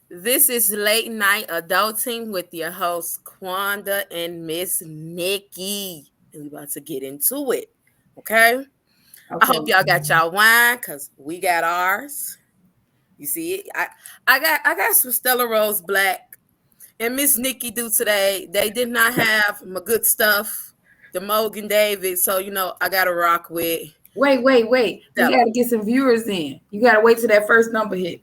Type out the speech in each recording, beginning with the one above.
This is Late Night Adulting with your hosts, Quanda and Miss Nikki. And we about to get into it. Okay? I Okay. hope y'all got y'all wine because we got ours. You see it? I got some Stella Rose Black and Miss Nikki do today. They did not have my good stuff, the Mogan David. So I gotta rock with Wait. We Stella. got to get some viewers in. You got to wait till that first number hit.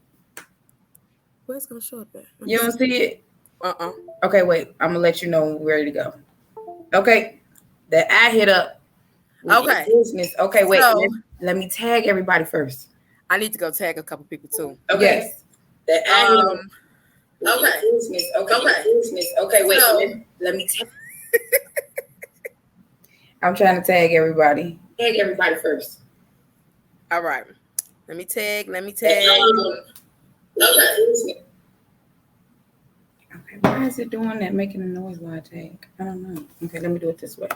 Where's it gonna show up at? Let me You don't see. see it? Uh-uh. Okay, wait. I'm going to let you know when we're ready to go. Okay. That I hit up with your Okay. business. Okay, wait. So Let me tag everybody first. I need to go tag a couple people too. Okay. Yes. That I hit up with Okay. your business. Okay, wait. So, Let me tag. I'm trying to tag everybody. Tag everybody first. all right. Let me tag. Okay. Okay, why is it doing that, making a noise while I tag? I don't know. Okay, let me do it this way.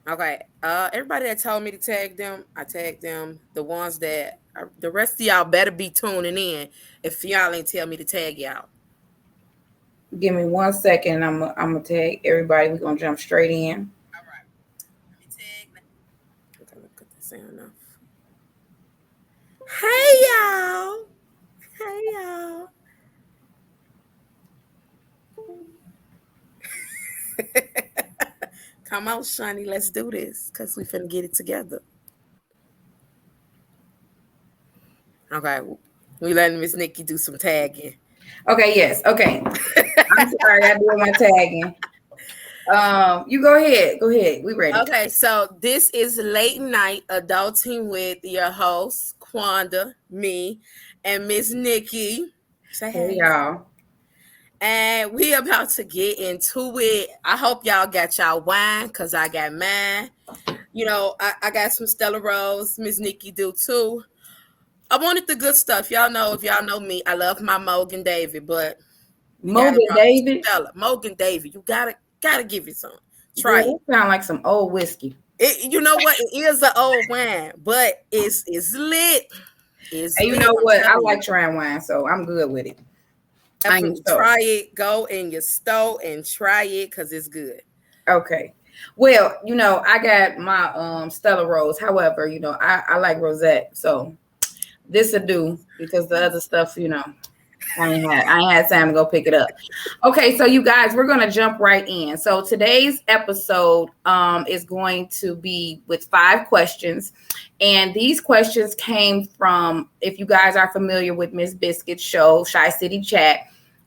Okay. Everybody that told me to tag them, I tagged them. The ones that the rest of y'all better be tuning in if y'all ain't tell me to tag y'all. Give me 1 second. I'm gonna tag everybody. We're gonna jump straight in. All right. Let me tag. Okay, let me cut this sound off. Hey y'all. Hey y'all. Come on, Shani, let's do this because we finna get it together. Okay, we letting Miss Nikki do some tagging. Okay, yes. Okay. I'm sorry, I doing my tagging. You go ahead. Go ahead. We ready. Okay, so this is Late Night Adulting with your host, Quanda, me, and Miss Nikki. Say Hey hey. y'all. And we about to get into it. I hope y'all got y'all wine because I got mine. I got some Stella Rose. Miss Nikki do too. I wanted the good stuff. Y'all know, if y'all know me, I love my Mogan David, but we gotta Morgan rock with David. Stella. Mogan David. You gotta give it some. Try it. Girl, that sound like some old whiskey. You know what? It is an old wine, but it's lit. It's And you lit. know I'm what? I telling you. like trying wine, so I'm good with it. I ain't Definitely so. try it. Go in your store and try it because it's good. Okay. Well, I got my Stella Rose. However, I like rosette, so this will do because the other stuff, I ain't had time to go pick it up. Okay, so you guys, we're gonna jump right in. So today's episode is going to be with 5 questions, and these questions came from, if you guys are familiar with Miss Biscuit's show, Shy City Chat.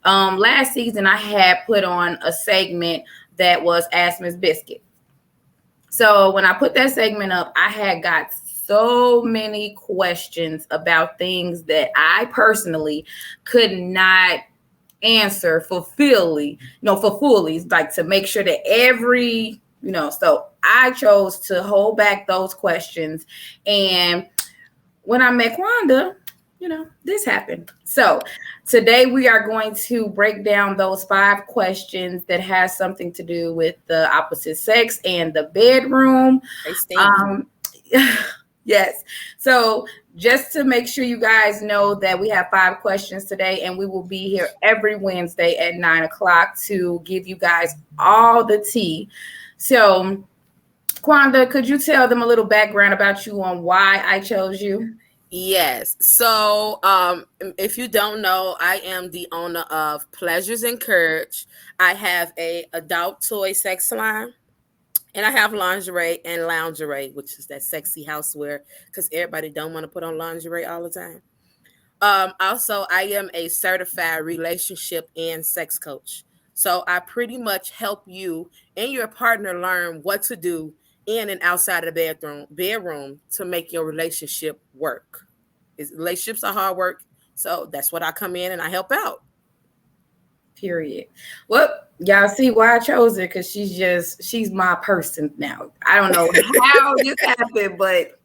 Last season I had put on a segment that was Ask Miss Biscuit. So when I put that segment up, I had got so many questions about things that I personally could not answer fully, like to make sure that so I chose to hold back those questions. And when I met Kwanda, this happened. So today we are going to break down those 5 questions that has something to do with the opposite sex and the bedroom. They stink. Um, yes. So just to make sure you guys know that we have 5 questions today, and we will be here every Wednesday at 9 o'clock to give you guys all the tea. So, Kwanda, could you tell them a little background about you on why I chose you? Yes. So, if you don't know, I am the owner of Pleasures and Courage. I have a adult toy sex line, and I have lingerie and loungerie, which is that sexy housewear because everybody don't want to put on lingerie all the time. Also, I am a certified relationship and sex coach. So I pretty much help you and your partner learn what to do in and outside of the bedroom to make your relationship work. Relationships are hard work, so that's what I come in and I help out. Period. Well, y'all see why I chose her, because she's my person now. I don't know how this happened, but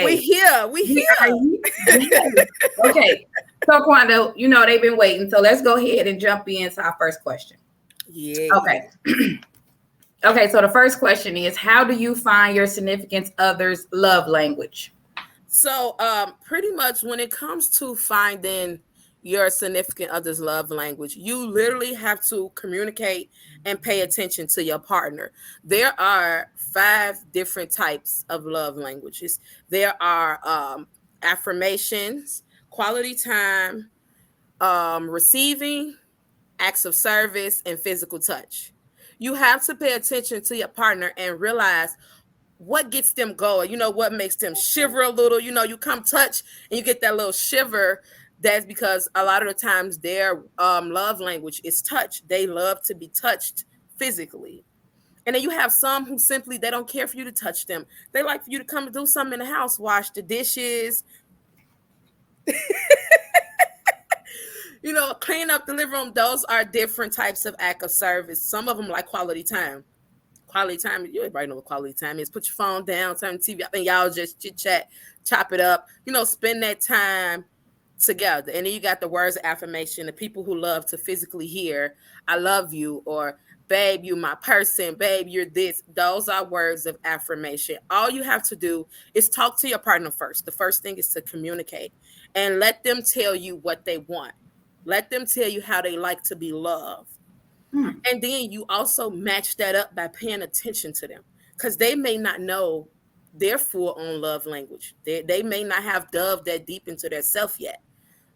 We hey, here, we we are here. here. Okay. So Quando, they've been waiting. So let's go ahead and jump into our first question. Yeah. Okay. Okay, so the first question is, how do you find your significant other's love language? So, pretty much when it comes to finding your significant other's love language, you literally have to communicate and pay attention to your partner. There are 5 different types of love languages. There are affirmations, quality time, receiving, acts of service, and physical touch. You have to pay attention to your partner and realize what gets them going, what makes them shiver a little. You come touch and you get that little shiver. That's because a lot of the times their love language is touch. They love to be touched physically. And then you have some who simply, they don't care for you to touch them. They like for you to come and do something in the house, wash the dishes, clean up the living room. Those are different types of act of service. Some of them like quality time. Quality time, you everybody know what quality time is. Put your phone down, turn the TV up, and y'all just chit chat, chop it up. Spend that time together. And then you got the words of affirmation, the people who love to physically hear, "I love you," or "Babe, you my person," "Babe, you're this." Those are words of affirmation. All you have to do is talk to your partner first. The first thing is to communicate and let them tell you what they want. Let them tell you how they like to be loved. And then you also match that up by paying attention to them, because they may not know their full on love language. They may not have dove that deep into their self yet.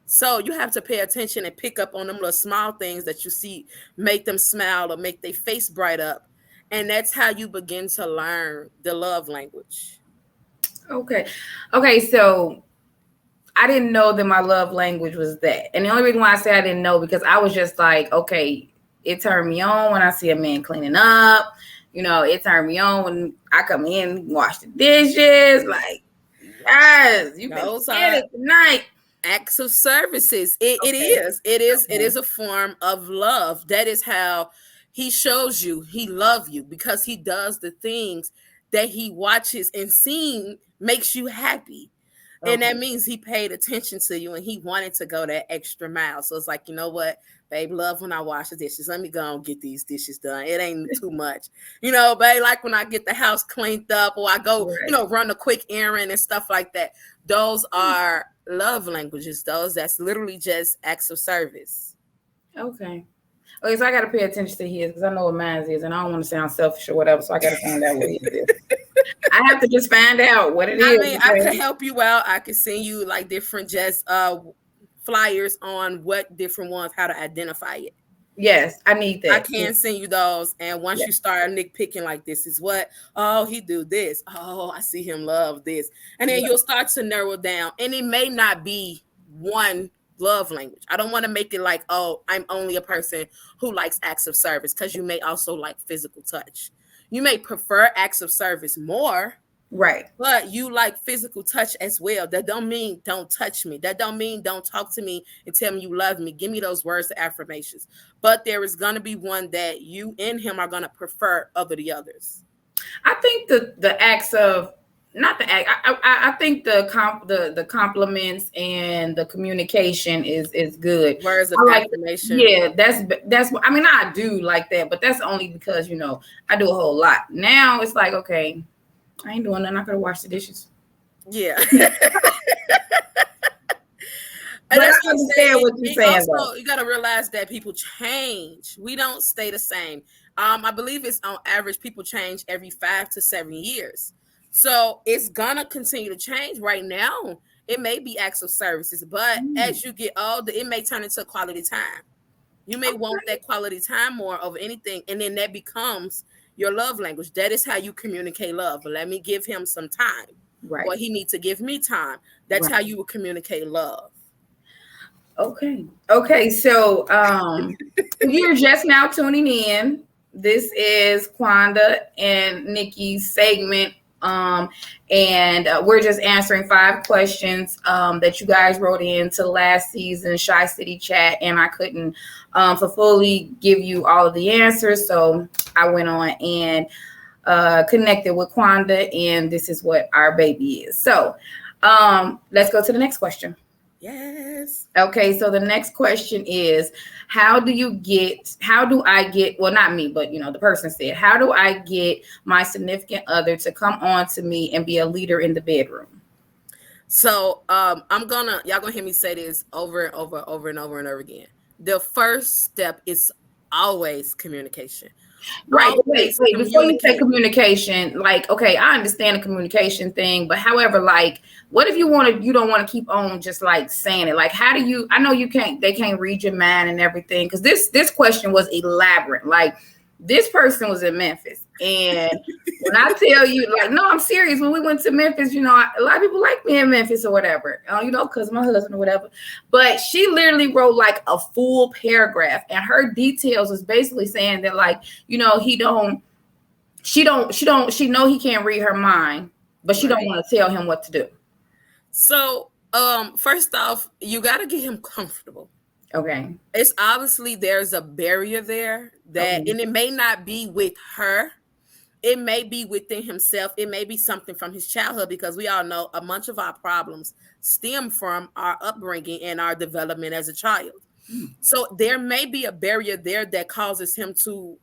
So you have to pay attention and pick up on them little small things that you see make them smile or make their face bright up. And that's how you begin to learn the love language. Okay, so I didn't know that my love language was that. And the only reason why I say I didn't know, because I was just like, okay, it turned me on when I see a man cleaning up. It turned me on when I come in, wash the dishes. Like, yes, you can get it tonight. Acts of services. It is a form of love. That is how he shows you he loves you, because he does the things that he watches and seeing makes you happy. And that means he paid attention to you and he wanted to go that extra mile. So it's like, you know what, babe, love when I wash the dishes. Let me go and get these dishes done. It ain't too much. Babe, like when I get the house cleaned up, or I go, run a quick errand and stuff like that. Those are love languages. That's literally just acts of service. Okay, so I got to pay attention to his, because I know what mine is, and I don't want to sound selfish or whatever, so I got to find out what his is. I have to just find out what it is. I mean, I can help you out. I can send you like different just flyers on what different ones, how to identify it. Yes, I need that. I can send you those. And once you start nitpicking like, this is what, oh, he do this. Oh, I see him love this. And then you'll start to narrow down. And it may not be one love language. I don't want to make it like, oh, I'm only a person who likes acts of service, because you may also like physical touch. You may prefer acts of service more, right? But you like physical touch as well. That don't mean don't touch me. That don't mean don't talk to me and tell me you love me. Give me those words of affirmations. But there is going to be one that you and him are going to prefer over the others. I think the acts of, not the act. I think the compliments and the communication is good. Words of affirmation. Yeah, that's. I mean, I do like that, but that's only because I do a whole lot. Now it's like, okay, I ain't doing nothing. I could have washed the dishes. Yeah. But I understand what you're saying. Also, you got to realize that people change. We don't stay the same. I believe it's on average people change every 5 to 7 years. So it's gonna continue to change. Right now, it may be acts of services, but as you get older, it may turn into quality time. You may want that quality time more over anything, and then that becomes your love language. That is how you communicate love. Let me give him some time. Right. Or he needs to give me time. That's how you will communicate love. Okay. So if you're just now tuning in, this is Quanda and Nikki's segment. And we're just answering 5 questions that you guys wrote into last season Shy City Chat, and I couldn't fully give you all of the answers, so I went on and connected with Quanda, and this is what our baby is. So let's go to the next question. Yes. Okay, so the next question is, how do I get, well, not me, but the person said, how do I get my significant other to come on to me and be a leader in the bedroom? So y'all gonna hear me say this over and over, over and over and over again. The first step is always communication. Right, but wait, Always wait. Before you say communicate. communication, like, okay, I understand the communication thing, but however, like, what if you don't want to keep on just like saying it? Like, how do you? I know you can't. They can't read your mind and everything because this question was elaborate. Like, this person was in Memphis, and when I tell you, like, no, I'm serious. When we went to Memphis, a lot of people like me in Memphis or whatever, because my husband or whatever. But she literally wrote like a full paragraph, and her details was basically saying that, like, he don't, she know he can't read her mind, but she don't Right. want to tell him what to do. So first off, you gotta get him comfortable. Okay. It's obviously there's a barrier there that, Okay. and it may not be with her. It may be within himself. It may be something from his childhood because we all know a bunch of our problems stem from our upbringing and our development as a child. So there may be a barrier there that causes him to,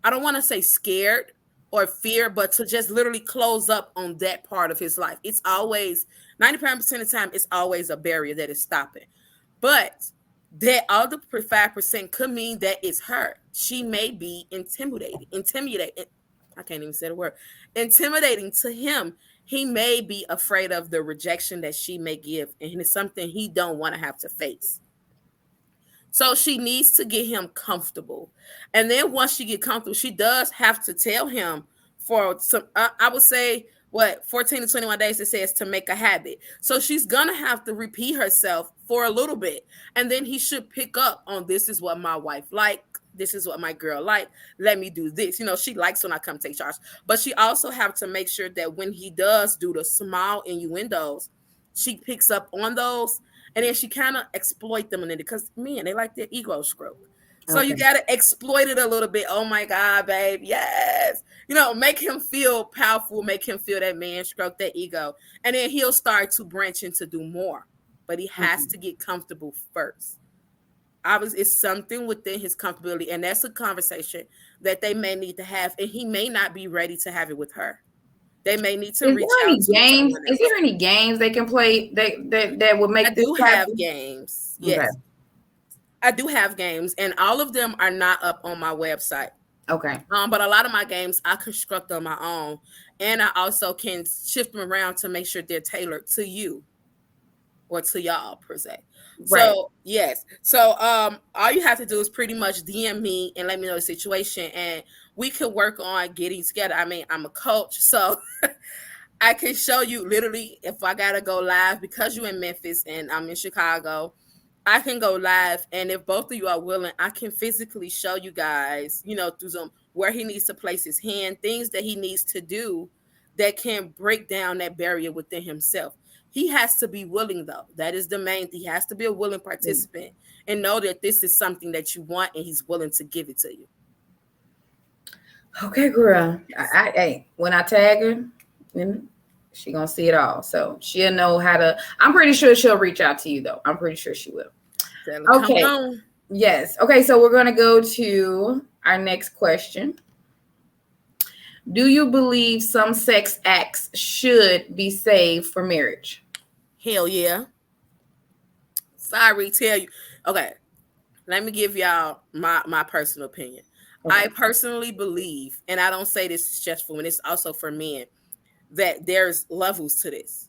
I don't want to say scared or fear, but to just literally close up on that part of his life. It's always 95% of the time, it's always a barrier that is stopping. But that other 5% could mean that it's her. She may be intimidated. I can't even say the word. Intimidating to him. He may be afraid of the rejection that she may give, and it's something he don't want to have to face. So she needs to get him comfortable. And then once she get comfortable, she does have to tell him for some, I would say, what, 14 to 21 days, it says to make a habit. So she's going to have to repeat herself for a little bit. And then he should pick up on, this is what my wife like. This is what my girl like. Let me do this. She likes when I come take charge. But she also have to make sure that when he does do the small innuendos, she picks up on those, and then she kind of exploit them in it because men, they like their ego stroke. So you Okay. gotta exploit it a little bit. Oh my God, babe, yes. Make him feel powerful, make him feel that man stroke that ego, and then he'll start to branch into do more. But he has Okay. to get comfortable first. Obviously, it's something within his comfortability, and that's a conversation that they may need to have, and he may not be ready to have it with her. They may need to Is there reach out any to games? someone Is else. there any games they can play that would I make this do type have of? games. Okay. Yes, I do have games, and all of them are not up on my website. Okay. But a lot of my games I construct on my own, and I also can shift them around to make sure they're tailored to you or to y'all per se. Right. So yes, so all you have to do is pretty much DM me and let me know the situation, and we could work on getting together. I mean, I'm a coach, so I can show you literally if I gotta go live because you're in Memphis and I'm in Chicago. I can go live, and if both of you are willing, I can physically show you guys, through Zoom, where he needs to place his hand, things that he needs to do that can break down that barrier within himself. He has to be willing, though. That is the main thing. He has to be a willing participant and know that this is something that you want, and he's willing to give it to you. Okay, girl. When I tag her, then she gonna see it all. So she'll know how to. I'm pretty sure she'll reach out to you, though. I'm pretty sure she will. Tell him, come Okay. on. Yes. Okay. So we're gonna go to our next question. Do you believe some sex acts should be saved for marriage? Hell yeah. Sorry, tell you. Okay, let me give y'all my personal opinion. I Okay. personally believe, and I don't say this is just for women, it's also for men, that there's levels to this.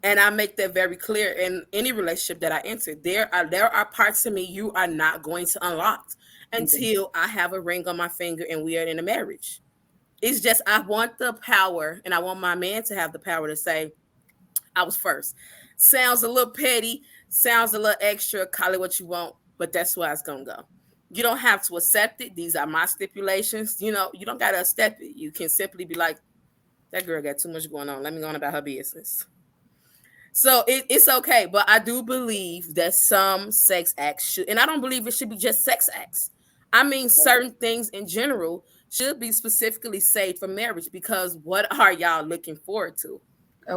And I make that very clear in any relationship that I enter. There are parts of me you are not going to unlock Okay. until I have a ring on my finger and we are in a marriage. It's just I want the power, and I want my man to have the power to say, I was first. Sounds a little petty, sounds a little extra, call it what you want, but that's where it's gonna go. You don't have to accept it. These are my stipulations. You don't gotta accept it. You can simply be like, that girl got too much going on. Let me go on about her business. So it's okay, but I do believe that some sex acts should, and I don't believe it should be just sex acts. I mean, certain things in general should be specifically saved for marriage because what are y'all looking forward to?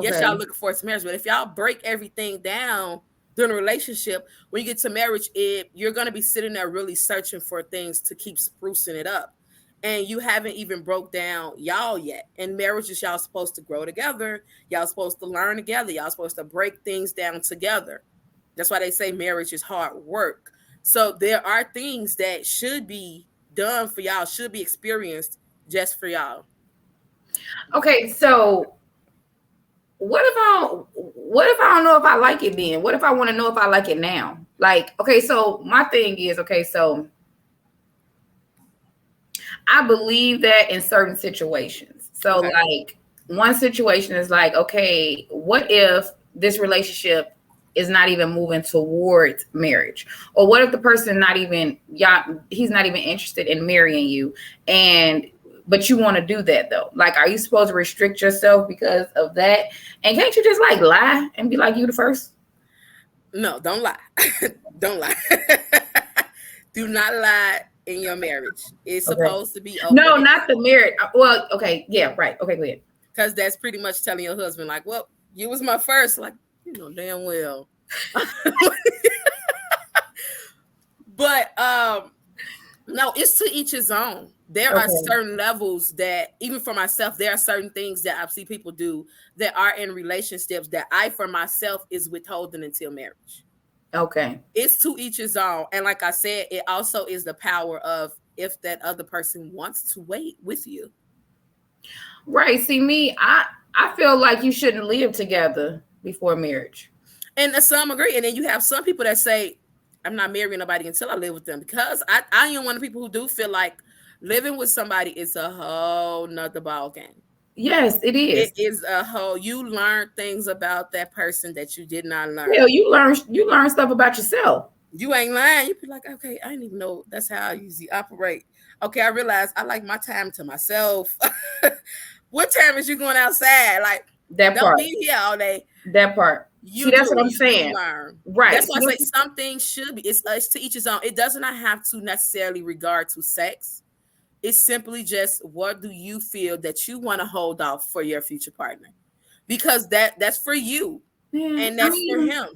Yes, y'all Okay. looking forward to marriage, but if y'all break everything down during a relationship, when you get to marriage, you're going to be sitting there really searching for things to keep sprucing it up. and you haven't even broke down y'all yet. In marriages, y'all supposed to grow together. Y'all supposed to learn together. Y'all supposed to break things down together. That's why they say marriage is hard work. So there are things that should be done for y'all, should be experienced just for y'all. Okay, so what if I don't know if I like it then? What if I want to know if I like it now? Like, okay, so my thing is, okay, so I believe that in certain situations. So Okay. like one situation is like, okay, what if this relationship is not even moving towards marriage? Or what if the person not even he's not even interested in marrying you, and but you want to do that though? Like, are you supposed to restrict yourself because of that? And can't you just like lie and be like, you the first? No, don't lie. Don't lie. Do not lie in your marriage. It's Okay. supposed to be open No, not the marriage. Well, okay, yeah, right. Okay, go ahead. because that's pretty much telling your husband, like, well, you was my first. Like, you know damn well. But no, it's to each his own. There are Okay. certain levels that, even for myself, there are certain things that I've seen people do that are in relationships that I, for myself, is withholding until marriage. Okay. It's to each his own. And like I said, it also is the power of if that other person wants to wait with you. Right. See, me, I feel like you shouldn't live together before marriage. And some agree. And then you have some people that say, I'm not marrying nobody until I live with them. Because I am one of the people who do feel like living with somebody is a whole nother ball game. Yes, it It is. is a whole, you learn things about that person that you did not learn. Hell, you learn stuff about yourself. You ain't lying. You be like, okay, I didn't even know that's how I usually operate. Okay, I realized I like my time to myself. What time is you going outside? Like, That don't part. be here all day. That part. See, You that's what do. I'm You do saying. learn. Right. That's See, why I say some things should be. It's to each his own. It does not have to necessarily regard to sex. It's simply just what do you feel that you want to hold off for your future partner, because that's for you man, and I that's for mean, him.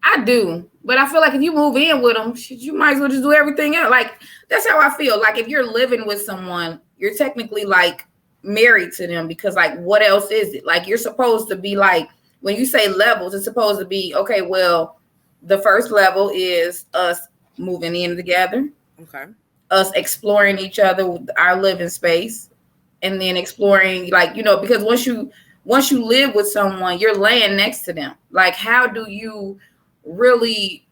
I do, but I feel like if you move in with them, shit, you might as well just do everything else. Like that's how I feel. Like if you're living with someone, you're technically like married to them because like what else is it? Like you're supposed to be like when you say levels, it's supposed to be okay. Well, the first level is us moving in together, Okay. us exploring each other with our living space, and then exploring like because once you live with someone, you're laying next to them. Like how do you really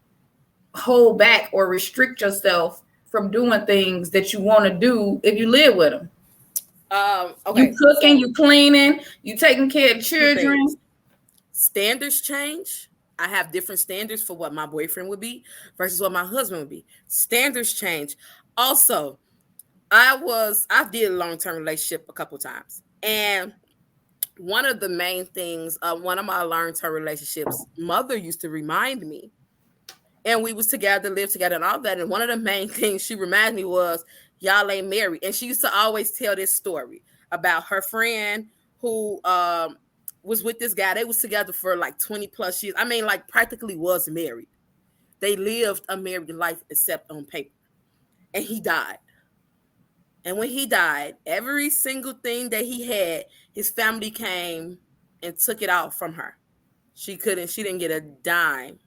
hold back or restrict yourself from doing things that you want to do if you live with them? You Okay. cooking, So you cleaning, you taking care of two things. children. Standards change. I have different standards for what my boyfriend would be versus what my husband would be. Standards change. Also, I did a long-term relationship a couple times. And one of the main things, one of my long-term relationships, mother used to remind me, and we was together, lived together, and all that. And one of the main things she reminded me was, y'all ain't married. And she used to always tell this story about her friend who was with this guy. They was together for like 20 plus years. I mean, like practically was married. They lived a married life except on paper. And he died. And when he died, every single thing that he had, his family came and took it out from her. She didn't get a dime.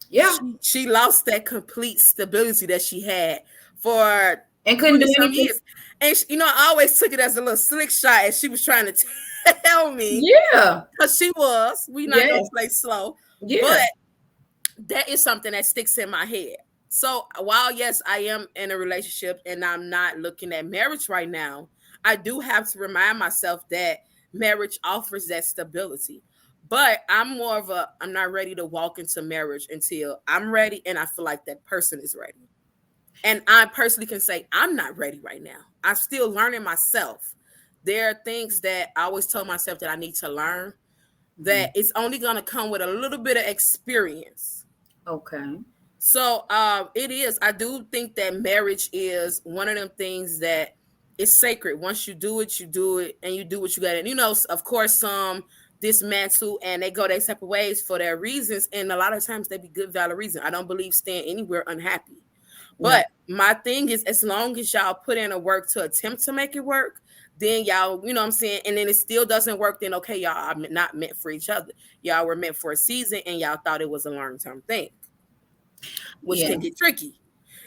Yeah, She lost that complete stability that she had for and couldn't 20 do some anything. years. And I always took it as a little slick shot, and she was trying to tell me, Yeah. because we not gonna Yes. play slow, but Yeah. that is something that sticks in my head. So while yes, I am in a relationship and I'm not looking at marriage right now, I do have to remind myself that marriage offers that stability. But I'm not ready to walk into marriage until I'm ready and I feel like that person is ready. And I personally can say I'm not ready right now. I'm still learning myself. There are things that I always tell myself that I need to learn, that it's only going to come with a little bit of experience. Okay. So it is. I do think that marriage is one of them things that is sacred. Once you do it, and you do what you got. And of course, some dismantle and they go their separate ways for their reasons. And a lot of times they be good, valid reason. I don't believe staying anywhere unhappy. But my thing is, as long as y'all put in a work to attempt to make it work, then y'all, you know what I'm saying? And then it still doesn't work, then okay, y'all are not meant for each other. Y'all were meant for a season and y'all thought it was a long-term thing, which Yeah. can get tricky.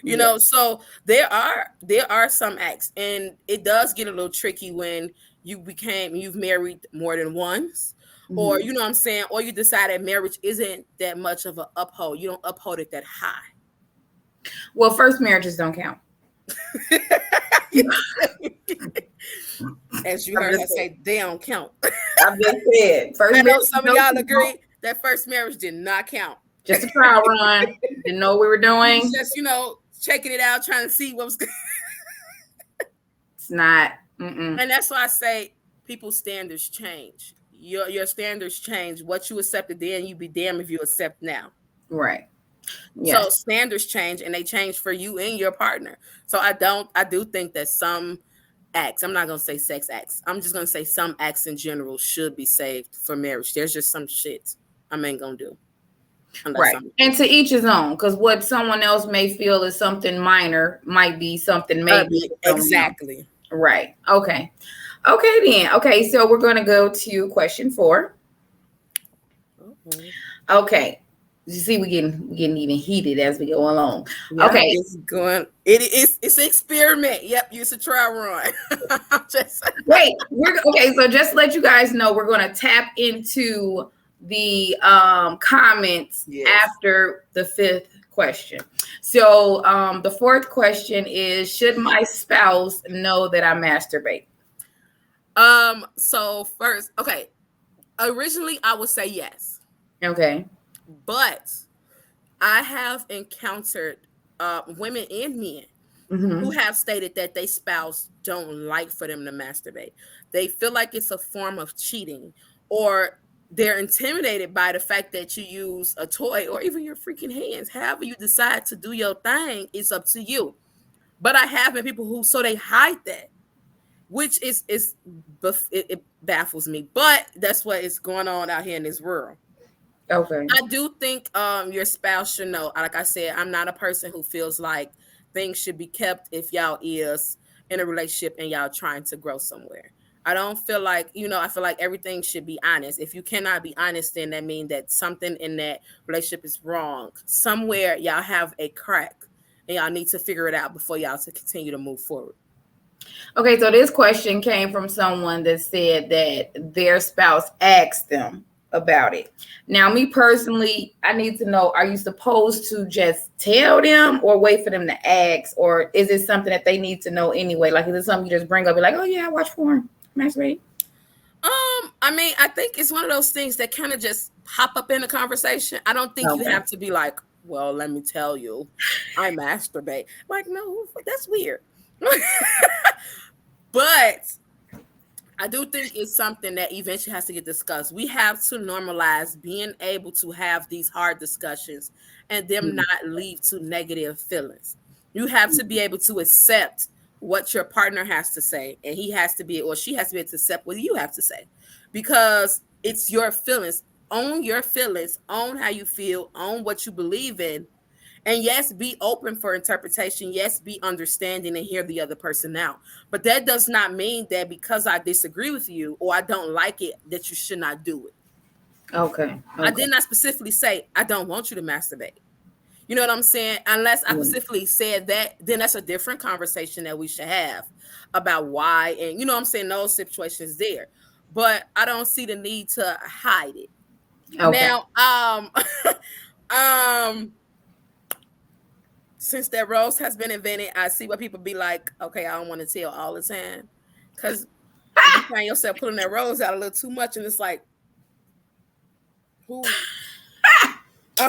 You Yeah. know, so there are some acts, and it does get a little tricky when you've married more than once, or Mhm. you know what I'm saying, or you decide that marriage isn't that much of a uphold. You don't uphold it that high. Well, first marriages don't count. As you I'm heard her just saying. say, they don't count. I'm just saying. First I know marriages some of don't y'all count. agree that first marriage did not count. Just a trial run. Didn't know what we were You was doing. just, checking it out, trying to see what was good. It's not. Mm-mm. And that's why I say people's standards change. Your standards change. What you accepted then, you be damned if you accept now. Right. So Yes. standards change, and they change for you and your partner. So I do think that some acts, I'm not gonna say sex acts, I'm just gonna say some acts in general should be saved for marriage. There's just some shit I ain't gonna do unless Right. I'm And to each his own, because what someone else may feel is something minor might be something major for someone else. exactly. Right. Okay. Okay, then. Okay, so we're going to go to question 4. Uh-oh. Okay. You see, we getting even heated as we go along. Yeah, Okay. it's going. It's an experiment. Yep, it's a trial run. Just Wait, we're okay. So just to let you guys know, we're going to tap into the comments yes. after the 5th question. So the 4th question is: should my spouse know that I masturbate? So first, okay. Originally, I would say yes, Okay. but I have encountered women and men who Mm-hmm. have stated that their spouse don't like for them to masturbate. They feel like it's a form of cheating, or they're intimidated by the fact that you use a toy or even your freaking hands. However you decide to do your thing, it's up to you. But I have been people who so they hide that, which it baffles me. But that's what is going on out here in this world. Okay. I do think your spouse should know. Like I said, I'm not a person who feels like things should be kept if y'all is in a relationship and y'all trying to grow somewhere. I don't feel like, I feel like everything should be honest. If you cannot be honest, then that means that something in that relationship is wrong. Somewhere y'all have a crack and y'all need to figure it out before y'all to continue to move forward. Okay, so this question came from someone that said that their spouse asked them about it. Now, me personally, I need to know, are you supposed to just tell them or wait for them to ask? Or is it something that they need to know anyway? Like, is it something you just bring up and be like, oh, yeah, I watch porn, masturbate? I mean, I think it's one of those things that kind of just pop up in a conversation. I don't think you Okay. have to be like, well, let me tell you, I masturbate. Like, no, that's weird. But I do think it's something that eventually has to get discussed. We have to normalize being able to have these hard discussions and them Mhm. not lead to negative feelings. You have to be able to accept what your partner has to say, and he has to be, or she has to be able to accept what you have to say, because it's your feelings. Own your feelings, own how you feel, own what you believe in, and yes, be open for interpretation. Yes, be understanding and hear the other person out. But that does not mean that because I disagree with you or I don't like it, that you should not do it. Okay. I Okay. did not specifically say, I don't want you to masturbate. You know what I'm saying? Unless I Yeah. specifically said that, then that's a different conversation that we should have about why. And you know what I'm saying? Those situations there. But I don't see the need to hide it. Okay. Now, um, since that rose has been invented, I see what people be like, okay, I don't want to tell all the time. Because you find yourself pulling that rose out a little too much, and it's like, who? I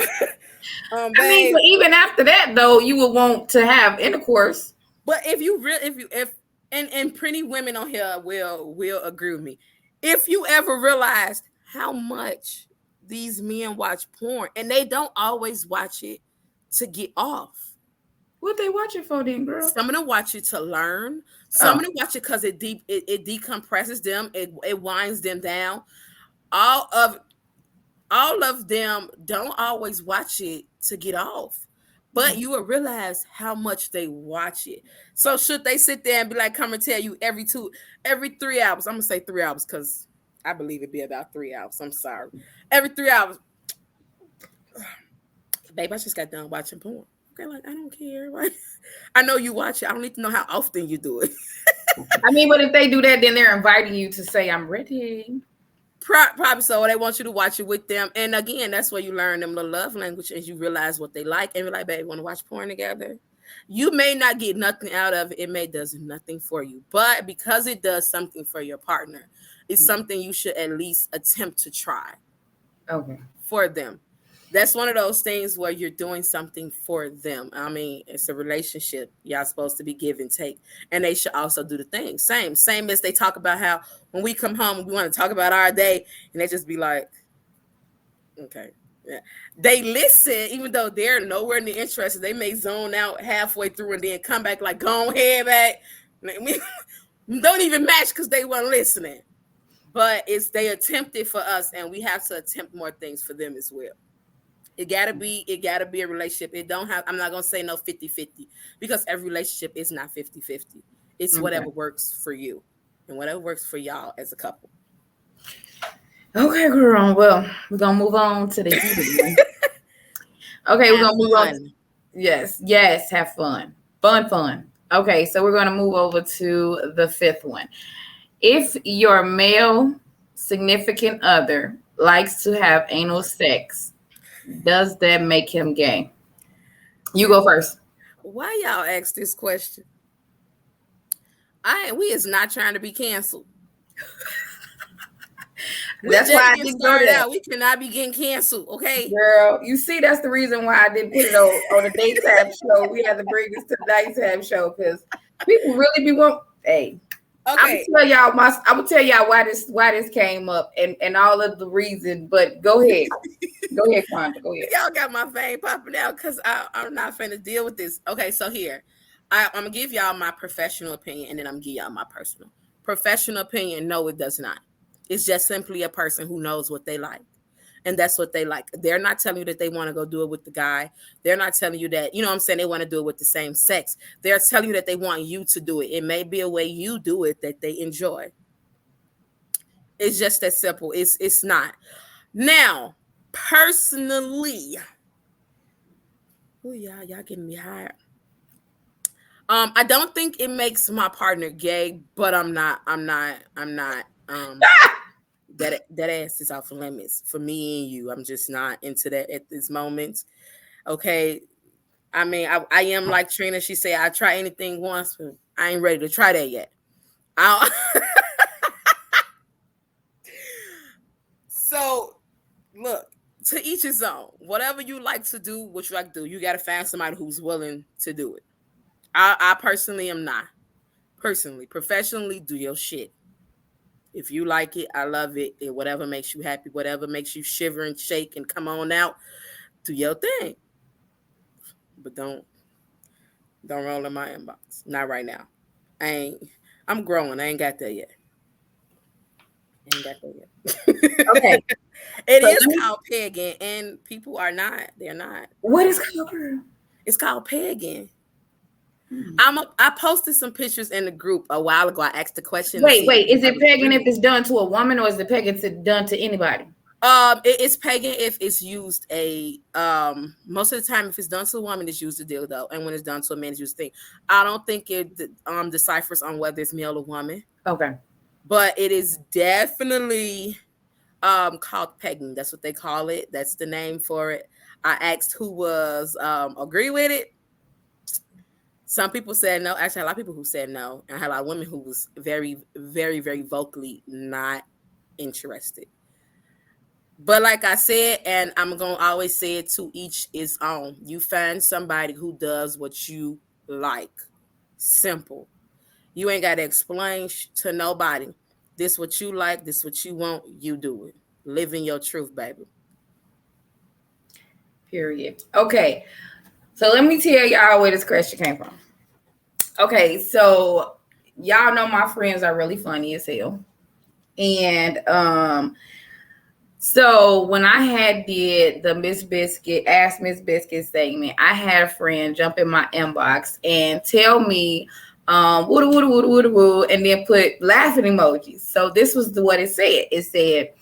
mean, Babe. but even after that, though, you would want to have intercourse. But if you really, if and pretty women on here will agree with me. If you ever realized how much these men watch porn, and they don't always watch it to get off. What they watching for then, girl? Some of them watch it to learn. Some Oh, of them watch it because it decompresses them. It winds them down. All of all of them don't always watch it to get off. but you will realize how much they watch it. So should they sit there and be like, come and tell you every 3 hours? I'm gonna say 3 hours because I believe it'd be about 3 hours. I'm sorry. Every 3 hours, babe, I just got done watching porn. Okay, like I don't care. Like I know you watch it. I don't need to know how often you do it. I mean, but if they do that, then they're inviting you to say, I'm ready. Probably so. They want you to watch it with them. And again, that's where you learn them the love language and you realize what they like. And you're like, babe, want to watch porn together? You may not get nothing out of it. It may does nothing for you. But because it does something for your partner, it's something you should at least attempt to try. Okay. For them. That's one of those things where you're doing something for them. I mean, it's a relationship. Y'all supposed to be give and take. And they should also do the thing. Same as they talk about how when we come home, we want to talk about our day. And they just be like, okay. Yeah. They listen, even though they're nowhere near interested. They may zone out halfway through and then come back like, go ahead back. Don't even match because they weren't listening. But they attempted for us, and we have to attempt more things for them as well. It gotta be a relationship. I'm not gonna say no 50-50 because every relationship is not 50-50. It's whatever works for you and whatever works for y'all as a couple. Okay, girl. Well, we're gonna move on to the heated one. Okay, we're gonna move on. Yes, have fun. Fun. Okay, so we're gonna move over to the fifth one. If your male significant other likes to have anal sex, does that make him gay? You go first. Why y'all ask this question? We is not trying to be canceled. That's why I didn't go there. We cannot be getting canceled, okay? Girl, you see, that's the reason why I didn't put it on the daytime show. We had to bring this to the nighttime show because people really be want. Hey, okay. I'm gonna tell y'all why this came up and all of the reason. But go ahead, Kwanda, go ahead. Y'all got my vein popping out because I'm not finna deal with this. Okay, so here I'm gonna give y'all my professional opinion, and then I'm gonna give y'all my personal. Professional opinion, no, it does not. It's just simply a person who knows what they like. And that's what they like. They're not telling you that they want to go do it with the guy. They're not telling you that, you know what I'm saying, they want to do it with the same sex. They're telling you that they want you to do it. It may be a way you do it that they enjoy. It's just that simple. It's not. Now, personally, oh yeah, y'all getting me high. I don't think it makes my partner gay, but I'm not that ass is off limits for me and you. I'm just not into that at this moment. Okay. I mean, I am like Trina. She said, I try anything once, but I ain't ready to try that yet. So look, to each his own. Whatever you like to do, what you like to do, you got to find somebody who's willing to do it. I personally am not. Personally, professionally, do your shit. If you like it, I love it. And whatever makes you happy, whatever makes you shiver and shake and come on out, do your thing. But don't roll in my inbox. Not right now. I'm growing. I ain't got there yet. Okay. It is called pegging, and people are not. They're not. What is called? It's called pegging. I posted some pictures in the group a while ago. I asked the question. Wait. Is it pegging if it's done to a woman, or is it pegging done to anybody? It's pegging if it's used most of the time if it's done to a woman, it's used a dildo, and when it's done to a man, it's used a thing. I don't think it deciphers on whether it's male or woman. Okay, but it is definitely called pegging. That's what they call it. That's the name for it. I asked who was agree with it. Some people said no. Actually, a lot of people who said no, and I had a lot of women who was very, very, very vocally not interested. But like I said, and I'm going to always say it, to each his own. You find somebody who does what you like. Simple. You ain't got to explain to nobody. This what you like. This what you want. You do it. Live in your truth, baby. Period. Okay. So let me tell y'all where this question came from. Okay. So y'all know my friends are really funny as hell. And So when I had did the Ask Miss Biscuit segment, I had a friend jump in my inbox and tell me woo woo woo woo woo, and then put laughing emojis. So this was what it said. It said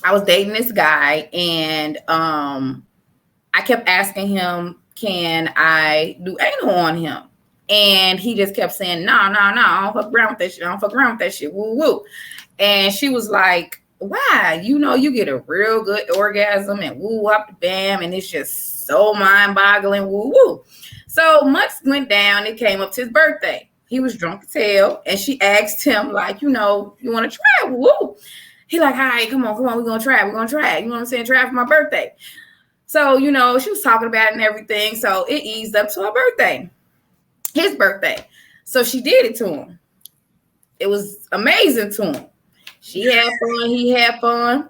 I was dating this guy, and I kept asking him, "Can I do anal on him?" And he just kept saying, "No, no, no, I don't fuck around with that shit. I don't fuck around with that shit. Woo woo." And she was like, "Why? You know, you get a real good orgasm and woo up bam, and it's just so mind boggling. Woo woo." So months went down. It came up to his birthday. He was drunk as hell, and she asked him, like, you know, you want to try? Woo. He like, all right, come on, we're gonna try. We're gonna try. You know what I'm saying? Try for my birthday. So, you know, she was talking about it and everything. So it eased up to her birthday, his birthday. So she did it to him. It was amazing to him. She had fun. He had fun.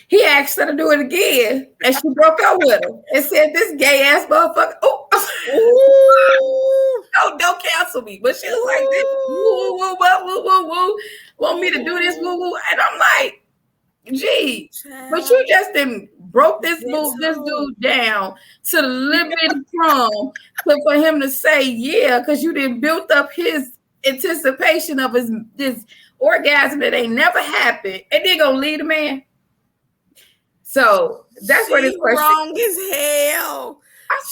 He asked her to do it again, and she broke up with him and said, "This gay ass motherfucker." Oh, don't cancel me. But she was like, "This woo woo woo woo woo woo, want me to do this woo woo?" And I'm like, "Gee, but you just didn't broke this dude down to the limit from for him to say yeah, because you didn't build up his anticipation of this orgasm that ain't never happened, and then gonna leave the man." So that's where this question wrong as hell.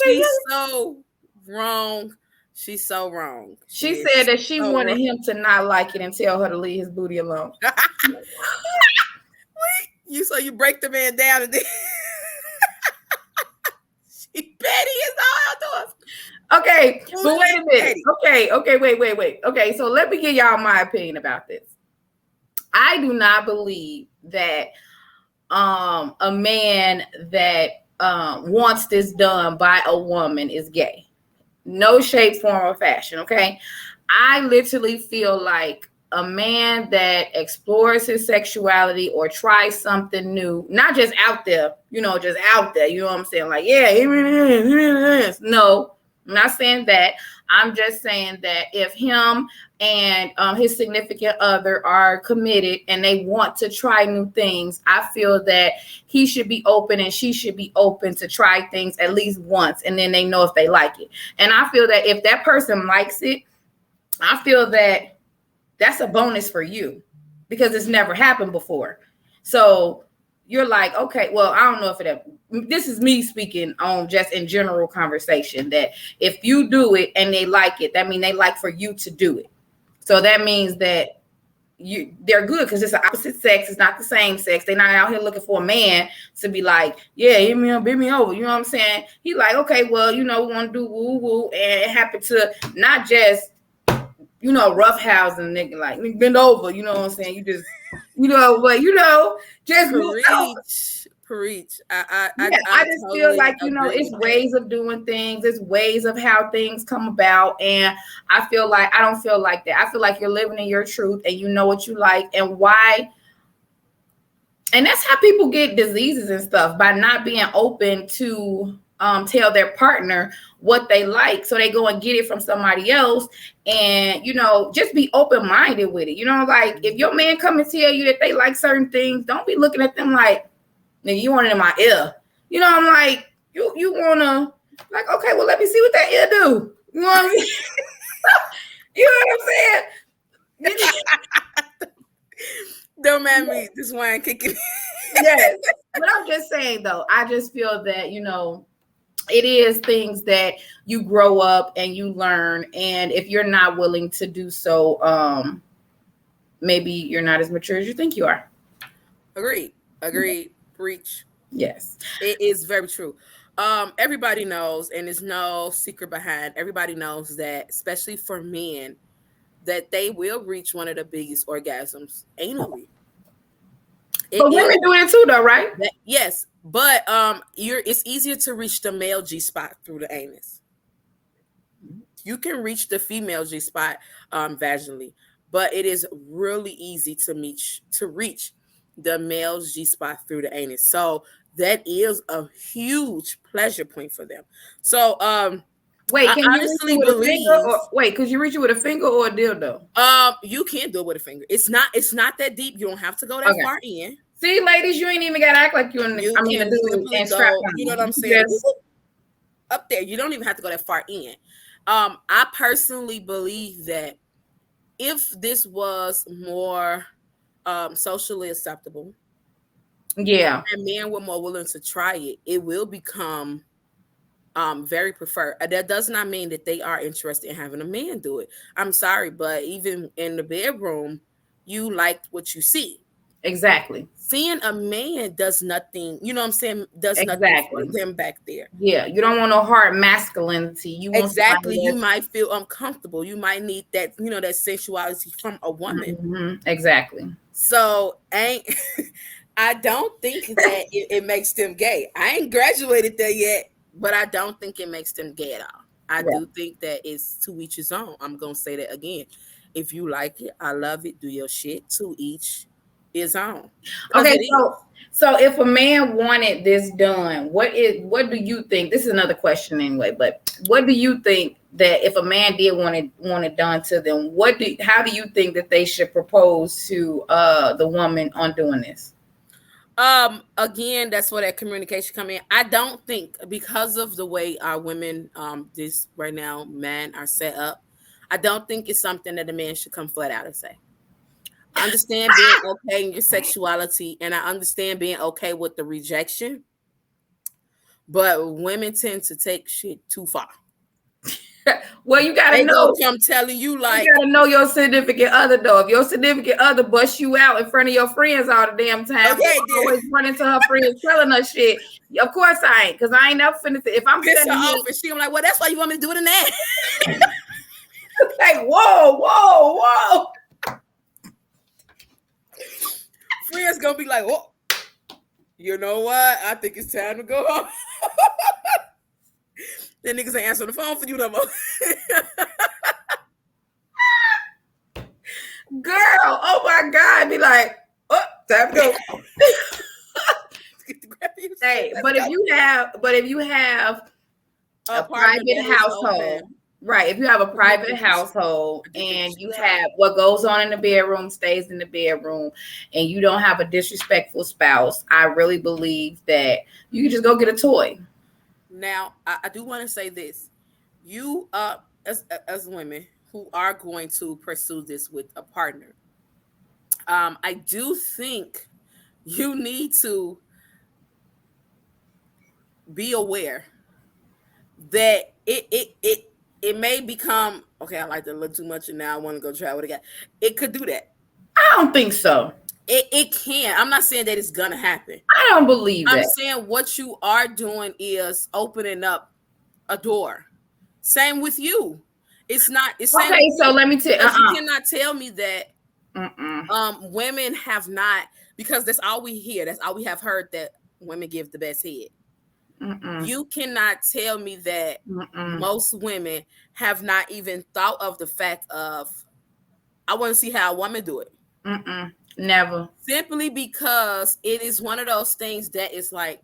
She's so wrong. She's so wrong. She said that she wanted him to not like it and tell her to leave his booty alone. So you break the man down and then she petty as all outdoors. Okay, but wait a minute. Okay, wait. Okay, so let me give y'all my opinion about this. I do not believe that a man that wants this done by a woman is gay. No shape, form, or fashion. Okay, I literally feel like a man that explores his sexuality or tries something new, not just out there, just out there, you know what I'm saying? Like, yeah, no, I'm not saying that. I'm just saying that if him and his significant other are committed and they want to try new things, I feel that he should be open and she should be open to try things at least once, and then they know if they like it. And I feel that if that person likes it, I feel that that's a bonus for you because it's never happened before. So you're like, okay, well, I don't know if this is me speaking on just in general conversation, that if you do it and they like it, that means they like for you to do it. So that means that they're good because it's the opposite sex. It's not the same sex. They're not out here looking for a man to be like, yeah, hit me up, bend me over. You know what I'm saying? He like, okay, well, we want to do woo woo, and it happened to not just rough housing, nigga, like bend over, you know what I'm saying? You just, just preach. I just totally feel like, it's ways of doing things, it's ways of how things come about. And I don't feel like that. I feel like you're living in your truth and you know what you like and why. And that's how people get diseases and stuff, by not being open to tell their partner what they like. So they go and get it from somebody else, and just be open-minded with it. Like if your man come and tell you that they like certain things, don't be looking at them like, nigga, you want it in my ear. I'm like, you wanna, like, okay, well, let me see what that ear do. You know what I mean? You know what I'm saying? Don't mind me, this wine kicking. Yes, but I'm just saying though, I just feel that it is things that you grow up and you learn, and if you're not willing to do so, maybe you're not as mature as you think you are. Agreed. Preach. Yes, it is very true. Everybody knows, and there's no secret behind, everybody knows that, especially for men, that they will reach one of the biggest orgasms anally. But women do it too, though, right? Yes, but it's easier to reach the male G spot through the anus. You can reach the female G spot vaginally, but it is really easy to reach the male G spot through the anus. So that is a huge pleasure point for them. So wait, can you honestly reach it with a finger, or could you reach it with a finger or a dildo? You can do it with a finger. It's not that deep. You don't have to go that far in. See, ladies, you ain't even gotta act like you're in the, You I mean, a can dude simply and strap go, you know what on. I'm You saying? just Up there. You don't even have to go that far in. I personally believe that if this was more socially acceptable yeah, and men were more willing to try it, it will become very preferred. That does not mean that they are interested in having a man do it. I'm sorry, but even in the bedroom, you like what you see. exactly. Seeing a man does nothing, you know what I'm saying, does nothing for Exactly. them back there. Yeah, you don't want no hard masculinity. You want Exactly. somebody You that's might feel uncomfortable. You might need that, that sensuality from a woman. exactly. So ain't I don't think that it makes them gay. I ain't graduated there yet, but I don't think it makes them gay at all. I Right. do think that it's to each his own. I'm gonna say that again. If you like it, I love it. Do your shit. To each his own, because Okay, it is. so if a man wanted this done, what do you think? This is another question anyway, but what do you think that if a man did want it done to them, how do you think that they should propose to the woman on doing this? Again, that's where that communication come in. I don't think, because of the way our women this right now men are set up, I don't think it's something that a man should come flat out and say. I understand being okay in your sexuality, and I understand being okay with the rejection, but women tend to take shit too far. Well, you gotta They gonna know. come telling you You like, gotta know your significant other, though. If your significant other busts you out in front of your friends all the damn time, okay, then always running to her friends telling her shit. Of course I ain't, because I ain't never finna say if I'm piss her standing off, here and she gonna like, well, that's why you want me to do it in that. like, whoa, whoa, whoa. Friends gonna be like, oh, you know what? I think it's time to go home. Then niggas ain't answering the phone for you no more. Girl, oh my God. Be like, oh, time to go. Get the grab your shit. Hey, Let's but go. if you have A a partner private that is household, open. right? If you have a I do private think you should. household I do think you and you should try. have what goes on in the bedroom stays in the bedroom, and you don't have a disrespectful spouse, I really believe that you can just go get a toy. Now, I do want to say this: you, as women who are going to pursue this with a partner, I do think you need to be aware that it may become okay. I like that a little too much, and now I want to go try what I got. It could do that. I don't think so. It can. I'm not saying that it's gonna happen. I don't believe I'm that. saying what you are doing is opening up a door. Same with you. It's not. It's same with Okay, so you let me tell. because you cannot tell me that Uh-uh. women have not, because that's all we hear. That's all we have heard, that women give the best head. Mm-mm. You cannot tell me that Mm-mm. most women have not even thought of the fact of, I want to see how a woman do it. Mm-mm. Never. Simply because it is one of those things that is like,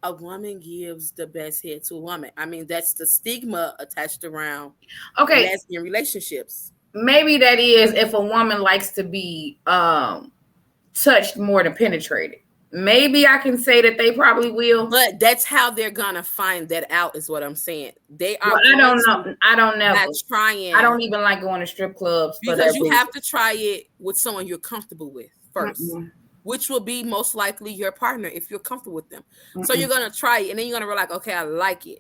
a woman gives the best head to a woman. I mean, that's the stigma attached around Okay, lesbian relationships. maybe that is if a woman likes to be touched more than penetrated. Maybe I can say that they probably will. But that's how they're gonna find that out, is what I'm saying. They are Well, I going don't to, know. I don't by never. I trying, don't even like going to strip clubs for because that you reason. have to try it with someone you're comfortable with first, Mm-mm. which will be most likely your partner if you're comfortable with them. So you're Mm-mm. gonna try it, and then you're gonna realize, okay, I like it.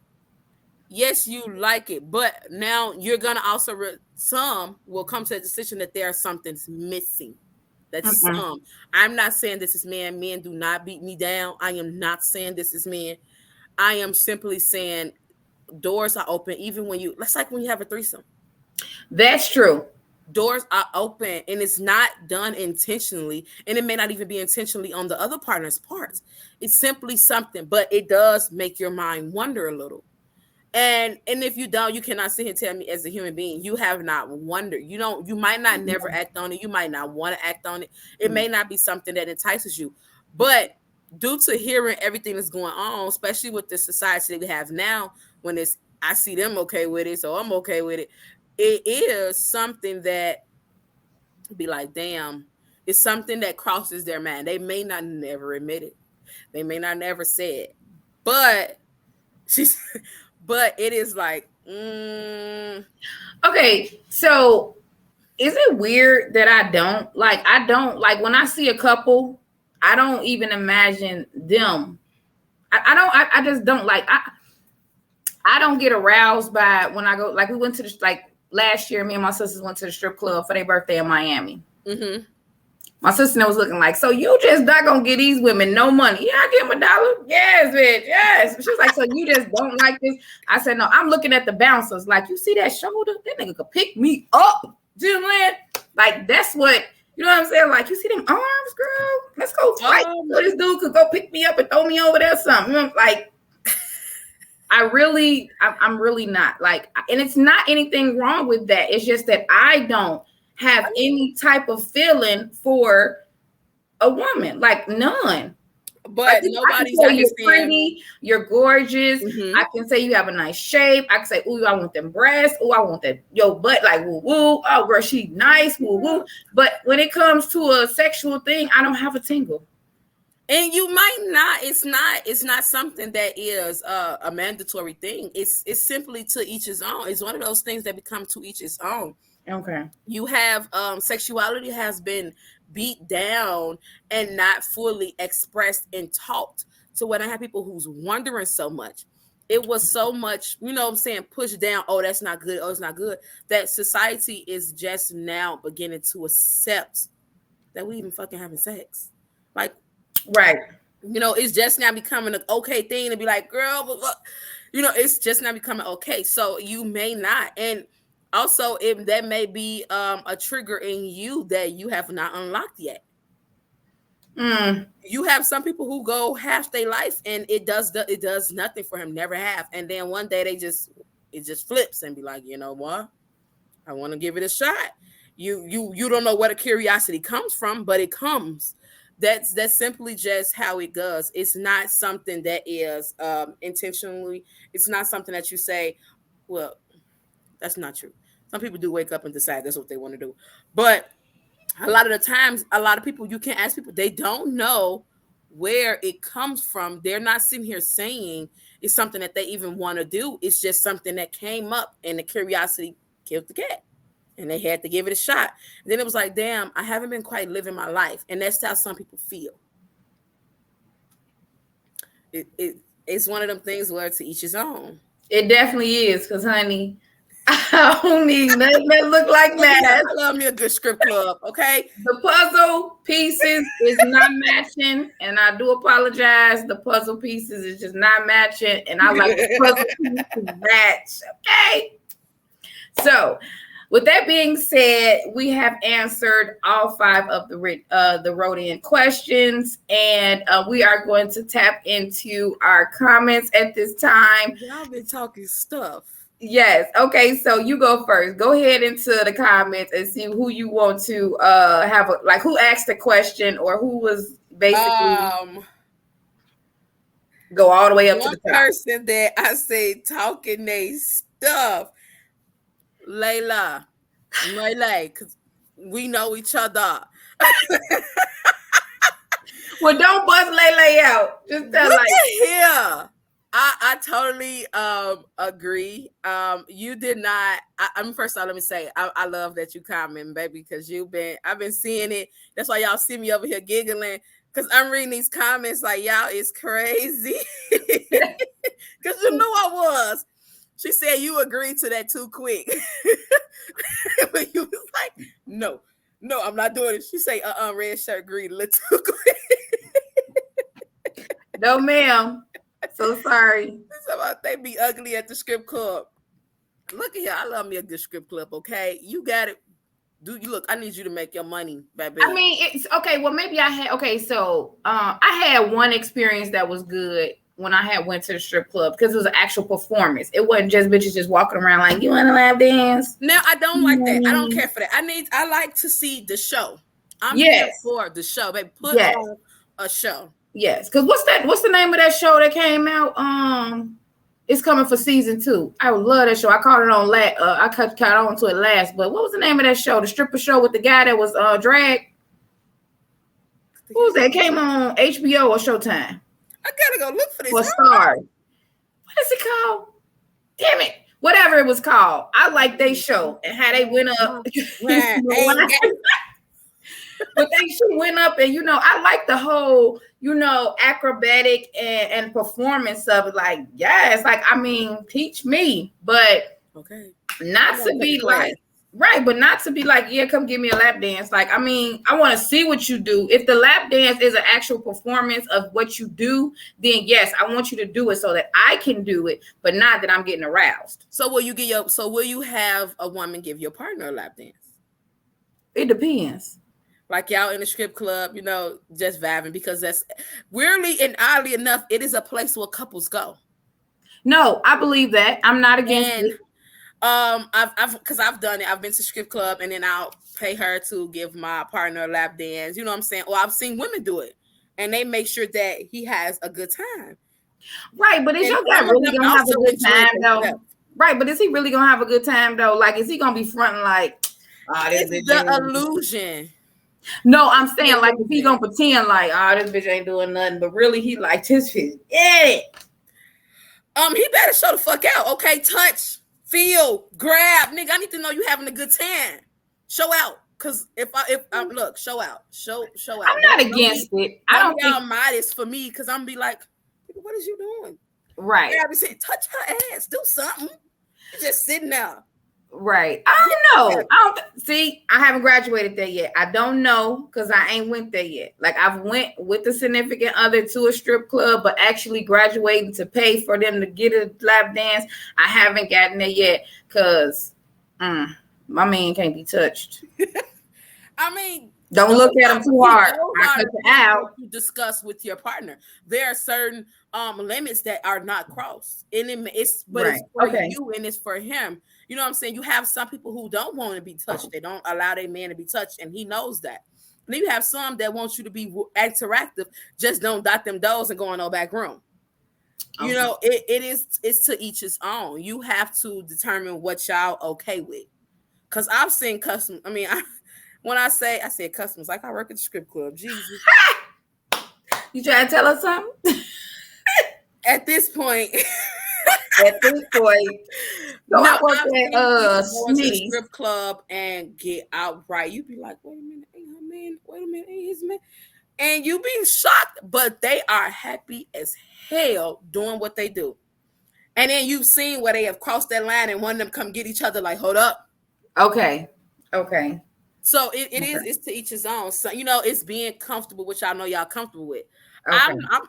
Yes, you like it, but now you're gonna also some will come to a decision that there's something's missing. That's Mm-mm. some. I'm not saying this is men. Men do not beat me down. I am not saying this is men. I am simply saying doors are open even when you. That's like when you have a threesome. That's true. Doors are open, and it's not done intentionally, and it may not even be intentionally on the other partner's parts. It's simply something, but it does make your mind wonder a little. And if you don't, you cannot sit here and tell me as a human being you have not wondered. You don't. You might not never act on it. You might not want to act on it. It may not be something that entices you, but due to hearing everything that's going on, especially with the society that we have now, when it's I see them okay with it, so I'm okay with it. It is something that be like, damn. It's something that crosses their mind. They may not never admit it. They may not never say it. But she's but it is like Okay, so is it weird that I don't like when I see a couple, I don't even imagine them. I just don't like I don't get aroused by when I go, like we went to the, like last year, me and my sisters went to the strip club for their birthday in Miami. mm-hmm. My sister was looking like, so you just not gonna get these women no money? Yeah, I give them $1. Yes, bitch. Yes. She was like, so you just don't like this? I said, no, I'm looking at the bouncers. Like, you see that shoulder? That nigga could pick me up. Jim Land. Like, that's what, you know what I'm saying? Like, you see them arms, girl? Let's go fight. So this dude could go pick me up and throw me over there or something. You know, like, I'm really not like, and it's not anything wrong with that. It's just that I don't have any type of feeling for a woman, like none. But nobody's you're pretty, you're gorgeous. Mm-hmm. I can say you have a nice shape. I can say, ooh, I want them breasts. Ooh, I want that your butt, like woo woo. Oh, girl, she nice, woo woo. But when it comes to a sexual thing, I don't have a tingle. And you might not. It's not something that is a mandatory thing. It's simply to each his own. It's one of those things that become to each his own. Okay. You have sexuality has been beat down and not fully expressed and taught. So when I have people who's wondering so much, it was so much, you know what I'm saying, pushed down. Oh, that's not good. Oh, it's not good. That society is just now beginning to accept that we even fucking having sex. Like, right. You know, it's just now becoming an okay thing to be like, girl, you know, it's just now becoming okay. So you may not. And also, if that may be a trigger in you that you have not unlocked yet. You have some people who go half their life and it does nothing for him, never have. And then one day it just flips and be like, you know what? I want to give it a shot. You don't know where the curiosity comes from, but it comes. That's simply just how it goes. It's not something that is intentionally. It's not something that you say, well, that's not true. Some people do wake up and decide that's what they want to do. But a lot of the times, a lot of people, you can ask people, they don't know where it comes from. They're not sitting here saying it's something that they even want to do. It's just something that came up and the curiosity killed the cat. And they had to give it a shot. And then it was like, damn, I haven't been quite living my life. And that's how some people feel. It's one of them things where to each his own. It definitely is, because, honey, I don't need nothing that look like that. I love me a good strip club, okay? The puzzle pieces is not matching, and I do apologize. The puzzle pieces is just not matching, and I like the puzzle pieces to match, okay? So, with that being said, we have answered all 5 of the wrote-in questions, and we are going to tap into our comments at this time. Y'all been talking stuff. Yes. Okay. So you go first. Go ahead into the comments and see who you want to have who asked the question or who was basically go all the way up to the top. One person that I say talking they stuff. Layla, because we know each other. Well, don't buzz Layla out. Just tell here. I totally agree. You did not. First of all, let me say I love that you comment, baby, because I've been seeing it. That's why y'all see me over here giggling, because I'm reading these comments like y'all is crazy. Because you knew I was. She said you agreed to that too quick. But you was like, no, I'm not doing it. She say, red shirt agreed a little too quick. No, ma'am. So sorry. They be ugly at the strip club. Look at here. I love me a good strip club, okay? You got it. Look, I need you to make your money, baby. I mean, it's okay. Well, maybe so I had one experience that was good when I went to the strip club, because it was an actual performance. It wasn't just bitches just walking around like, you want to lap dance? No, I don't like that. I don't care for that. I like to see the show. I'm here for the show, baby. Put on a show. Yes, because what's the name of that show that came out? It's coming for season 2. I would love that show. I caught it on I caught on to it last, but what was the name of that show? The stripper show with the guy that was drag. think Who's that? Came on HBO or Showtime I gotta go look for this. or Star? What is it called? Damn it. Whatever it was called. I like they show and how they went up. Right. Ain't But she went up and I like the whole, acrobatic and performance of it. Like, yes, like I mean, teach me, but okay. not to be like right, but not to be like, yeah, come give me a lap dance. Like, I mean, I want to see what you do. If the lap dance is an actual performance of what you do, then yes, I want you to do it so that I can do it, but not that I'm getting aroused. So will you have a woman give your partner a lap dance? It depends. Like y'all in the strip club, just vibing, because that's weirdly and oddly enough, it is a place where couples go. No, I believe that. I'm not against it. I've done it. I've been to strip club and then I'll pay her to give my partner a lap dance. You know what I'm saying? Or I've seen women do it, and they make sure that he has a good time. Right, but is your guy really gonna have a good time though? Right, but is he really gonna have a good time though? Like, is he gonna be fronting like, it's the illusion? No, I'm saying like if he gonna pretend like, this bitch ain't doing nothing, but really he like this bitch. Yeah. He better show the fuck out. Okay, touch, feel, grab, nigga. I need to know you having a good time. Show out, cause if look, show out, show out. I'm not against it. I don't think y'all modest for me, cause I'm gonna be like, what is you doing? Right. Yeah, I be saying, touch her ass, do something. You're just sitting there. Right. I don't know. I haven't graduated there yet. I don't know because I ain't went there yet. Like, I've went with a significant other to a strip club, but actually graduating to pay for them to get a lap dance, I haven't gotten there yet because my man can't be touched. I mean, don't look at him too hard. I cut it out. You discuss with your partner. There are certain limits that are not crossed, and it's for you and it's for him. You know what I'm saying? You have some people who don't want to be touched. They don't allow their man to be touched, and he knows that. And then you have some that want you to be interactive, just don't dot them doors and go in no back room. Okay. You know, it's to each his own. You have to determine what y'all okay with. Because I've seen custom. I mean, when I said customers, like I work at the strip club. Jesus. You trying to tell us something? At this point. So I work at the strip club and get out right. You be like, wait a minute, ain't her man? Wait a minute, ain't his man? And you be shocked, but they are happy as hell doing what they do. And then you've seen where they have crossed that line and one of them come get each other like, hold up. Okay. So it's to each his own. So it's being comfortable, which I know y'all comfortable with. Okay.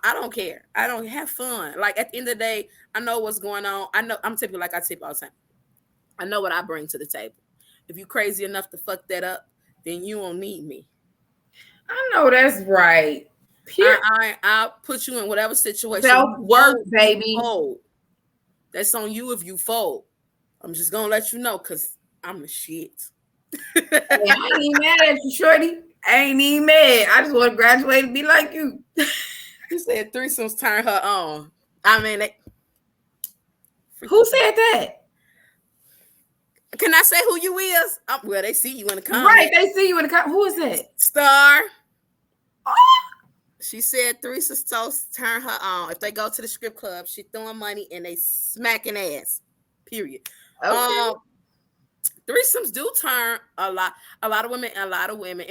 I don't care. I don't have fun. Like at the end of the day, I know what's going on. I know I'm typically like I tip all the time. I know what I bring to the table. If you crazy enough to fuck that up, then you won't need me. I know that's right. I'll put you in whatever situation. Self-work, baby. Fold. That's on you if you fold. I'm just gonna let you know because I'm the shit. I ain't even mad at you, shorty. I ain't even mad. I just want to graduate and be like you. You said threesomes turn her on. I mean, who said that? Can I say who you is? Well, they see you in the comments. Right, they see you in the comments. Who is that? Star. Oh. She said threesomes turn her on. If they go to the strip club, she throwing money and they smacking ass. Period. Okay. Threesomes do turn a lot of women, and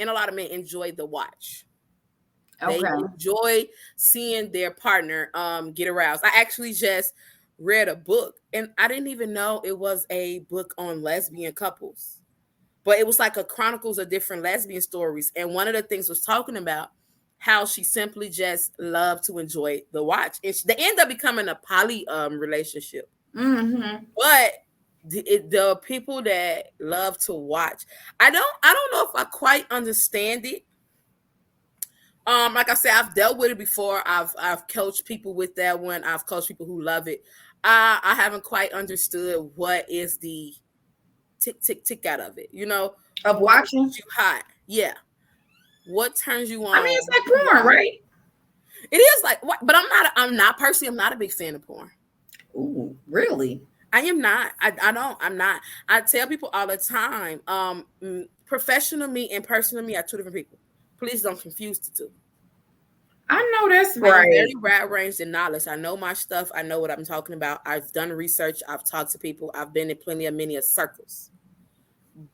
a lot of men enjoy the watch. Okay. They enjoy seeing their partner get aroused. I actually just read a book, and I didn't even know it was a book on lesbian couples, but it was like a chronicles of different lesbian stories. And one of the things was talking about how she simply just loved to enjoy the watch, and they end up becoming a poly relationship. Mm-hmm. But the people that love to watch, I don't know if I quite understand it. Like I said, I've dealt with it before. I've coached people with that one. I've coached people who love it. I haven't quite understood what is the tick out of it. Of watching you hot. Yeah. What turns you on? I mean, it's like porn, right? It is like, but I'm not personally. I'm not a big fan of porn. Ooh, really? I am not. I'm not. I tell people all the time, professional me and personal me are two different people. Please don't confuse the two. I know that's I am right. very wide ranged in knowledge. I know my stuff. I know what I'm talking about. I've done research. I've talked to people. I've been in many of circles.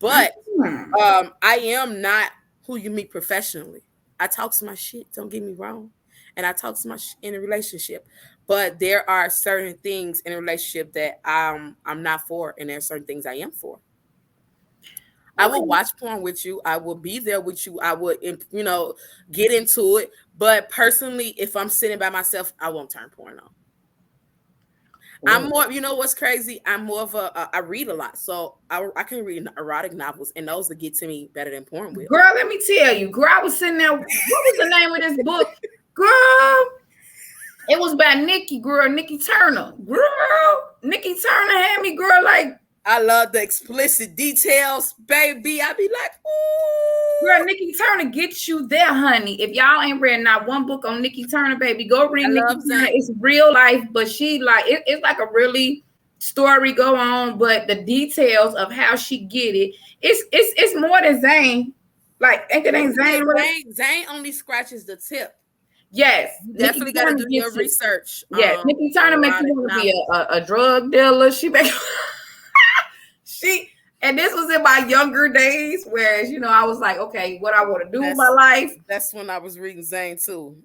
But Mm. I am not who you meet professionally. I talk to my shit. Don't get me wrong, and I talk to my in a relationship. But there are certain things in a relationship that I'm not for, and there are certain things I am for. I will Okay. watch porn with you. I will be there with you. I would, get into it. But personally, if I'm sitting by myself, I won't turn porn on. I'm Whoa. more, you know what's crazy? I'm more of I read a lot. So I can read erotic novels, and those that get to me better than porn will. Girl, let me tell you, girl, I was sitting there. What was the name of this book? Girl, it was by Nikki Turner. Girl, Nikki Turner had me, girl, like, I love the explicit details, baby. I be like, girl, ooh. Nikki Turner gets you there, honey. If y'all ain't read not one book on Nikki Turner, baby, go read I Nikki love Turner. Zane. It's real life, but she like it's like a really story go on, but the details of how she get it, it's more than Zane. Like, ain't that ain't Zane? Zane only scratches the tip. Yes, You Nikki definitely got to Turner do your gets it. research. Yes, Nikki Turner makes you Erotic want to be novels. a drug dealer. She make she and this was in my younger days, whereas I was like, okay, what I want to do with my life, That's when I was reading Zane too.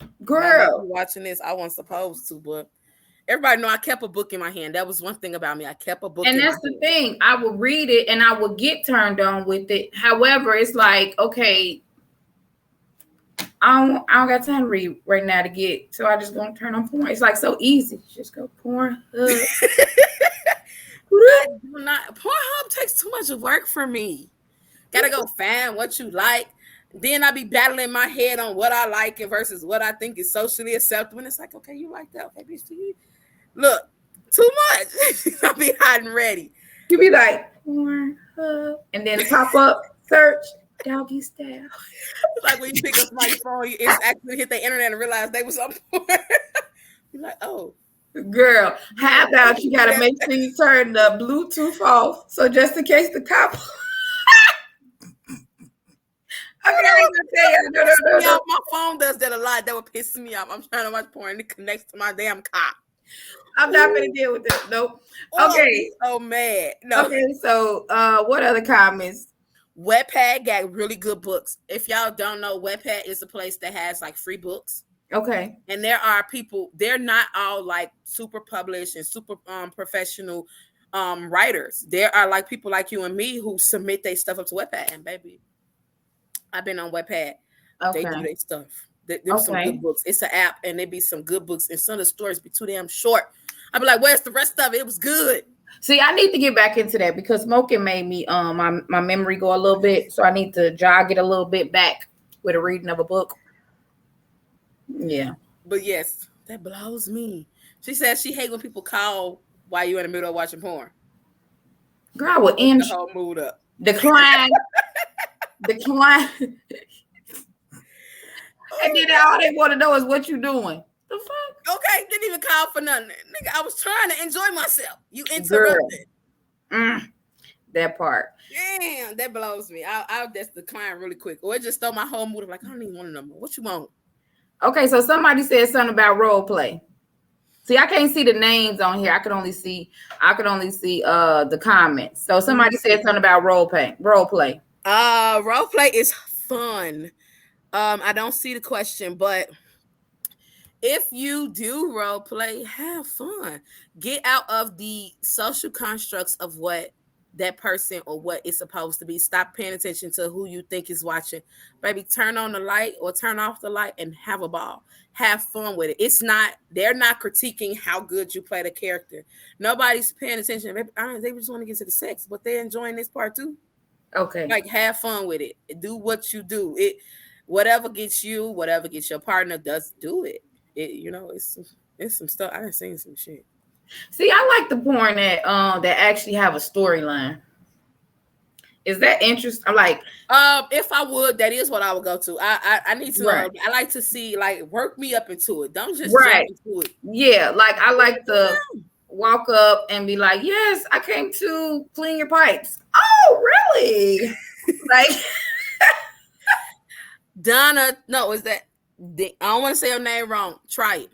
My bad for girl. watching this. I wasn't supposed to, but everybody know I kept a book in my hand. That was one thing about me. I kept a book And in my that's the hand. thing. I would read it and I would get turned on with it. However, it's like, okay, I don't got time to read right now to get, so I just gonna turn on porn. It's like so easy. Just go porn. I do not. Pornhub takes too much work for me. Gotta go find what you like. Then I be battling my head on what I like and versus what I think is socially acceptable. And it's like, okay, you like that. Okay, bitch, look, too much. I'll be hot and ready. You be like porn, and then pop up search doggy style. It's like when you pick up somebody's phone, it's actually hit the internet and realize they was on porn. You're like, oh. Girl, Yeah, how about you gotta make sure you turn the Bluetooth off, so just in case the cop. Okay, I ain't gonna tell you. No. My phone does that a lot. That would piss me off. I'm trying to watch porn and it connects to my damn cop. I'm not gonna deal with that. Nope. Okay. So mad. No. Okay. So, what other comments? Wattpad got really good books. If y'all don't know, Wattpad is a place that has like free books. Okay. And there are people. They're not all like super published and super professional writers. There are like people like you and me who submit their stuff up to Wattpad. And baby, I've been on Wattpad. They do their stuff. There's some good books. It's an app, and there be some good books, and some of the stories be too damn short. I'd be like, "Where's the rest of it? It was good." See, I need to get back into that because smoking made me my memory go a little bit, so I need to jog it a little bit back with a reading of a book. Yeah, but yes, that blows me. She says she hate when people call while you in the middle of watching porn. girl, I would end the whole mood up. Decline. And then all they want to know is what you doing. The fuck? Okay, didn't even call for nothing. Nigga, I was trying to enjoy myself. You interrupted. That part. Damn, that blows me. I'll just decline really quick. Or it just throw my whole mood. I'm like, I don't even want to know more. What you want? Okay, so somebody said something about role play. See, I can't see the names on here. I could only see the comments. So somebody said something about role play. Role play is fun. I don't see the question, but if you do role play, have fun. Get out of the social constructs of what that person or what it's supposed to be. Stop paying attention to who you think is watching. Baby, turn on the light or turn off the light and have a ball. Have fun with it. They're not critiquing how good you play the character. Nobody's paying attention. They just want to get to the sex, but they're enjoying this part too. Okay. Like, have fun with it. Do what you do. Whatever gets you, whatever gets your partner, does do it. It's some stuff. I done seen some shit. See, I like the porn that actually have a storyline. Is that interesting? I'm like, if I would, that is what I would go to. I need to know. I like to see, like, work me up into it. Don't just jump into it. Yeah, like I like to walk up and be like, yes, I came to clean your pipes. Oh, really? Like Donna, no, is that I don't want to say your name wrong. Try it.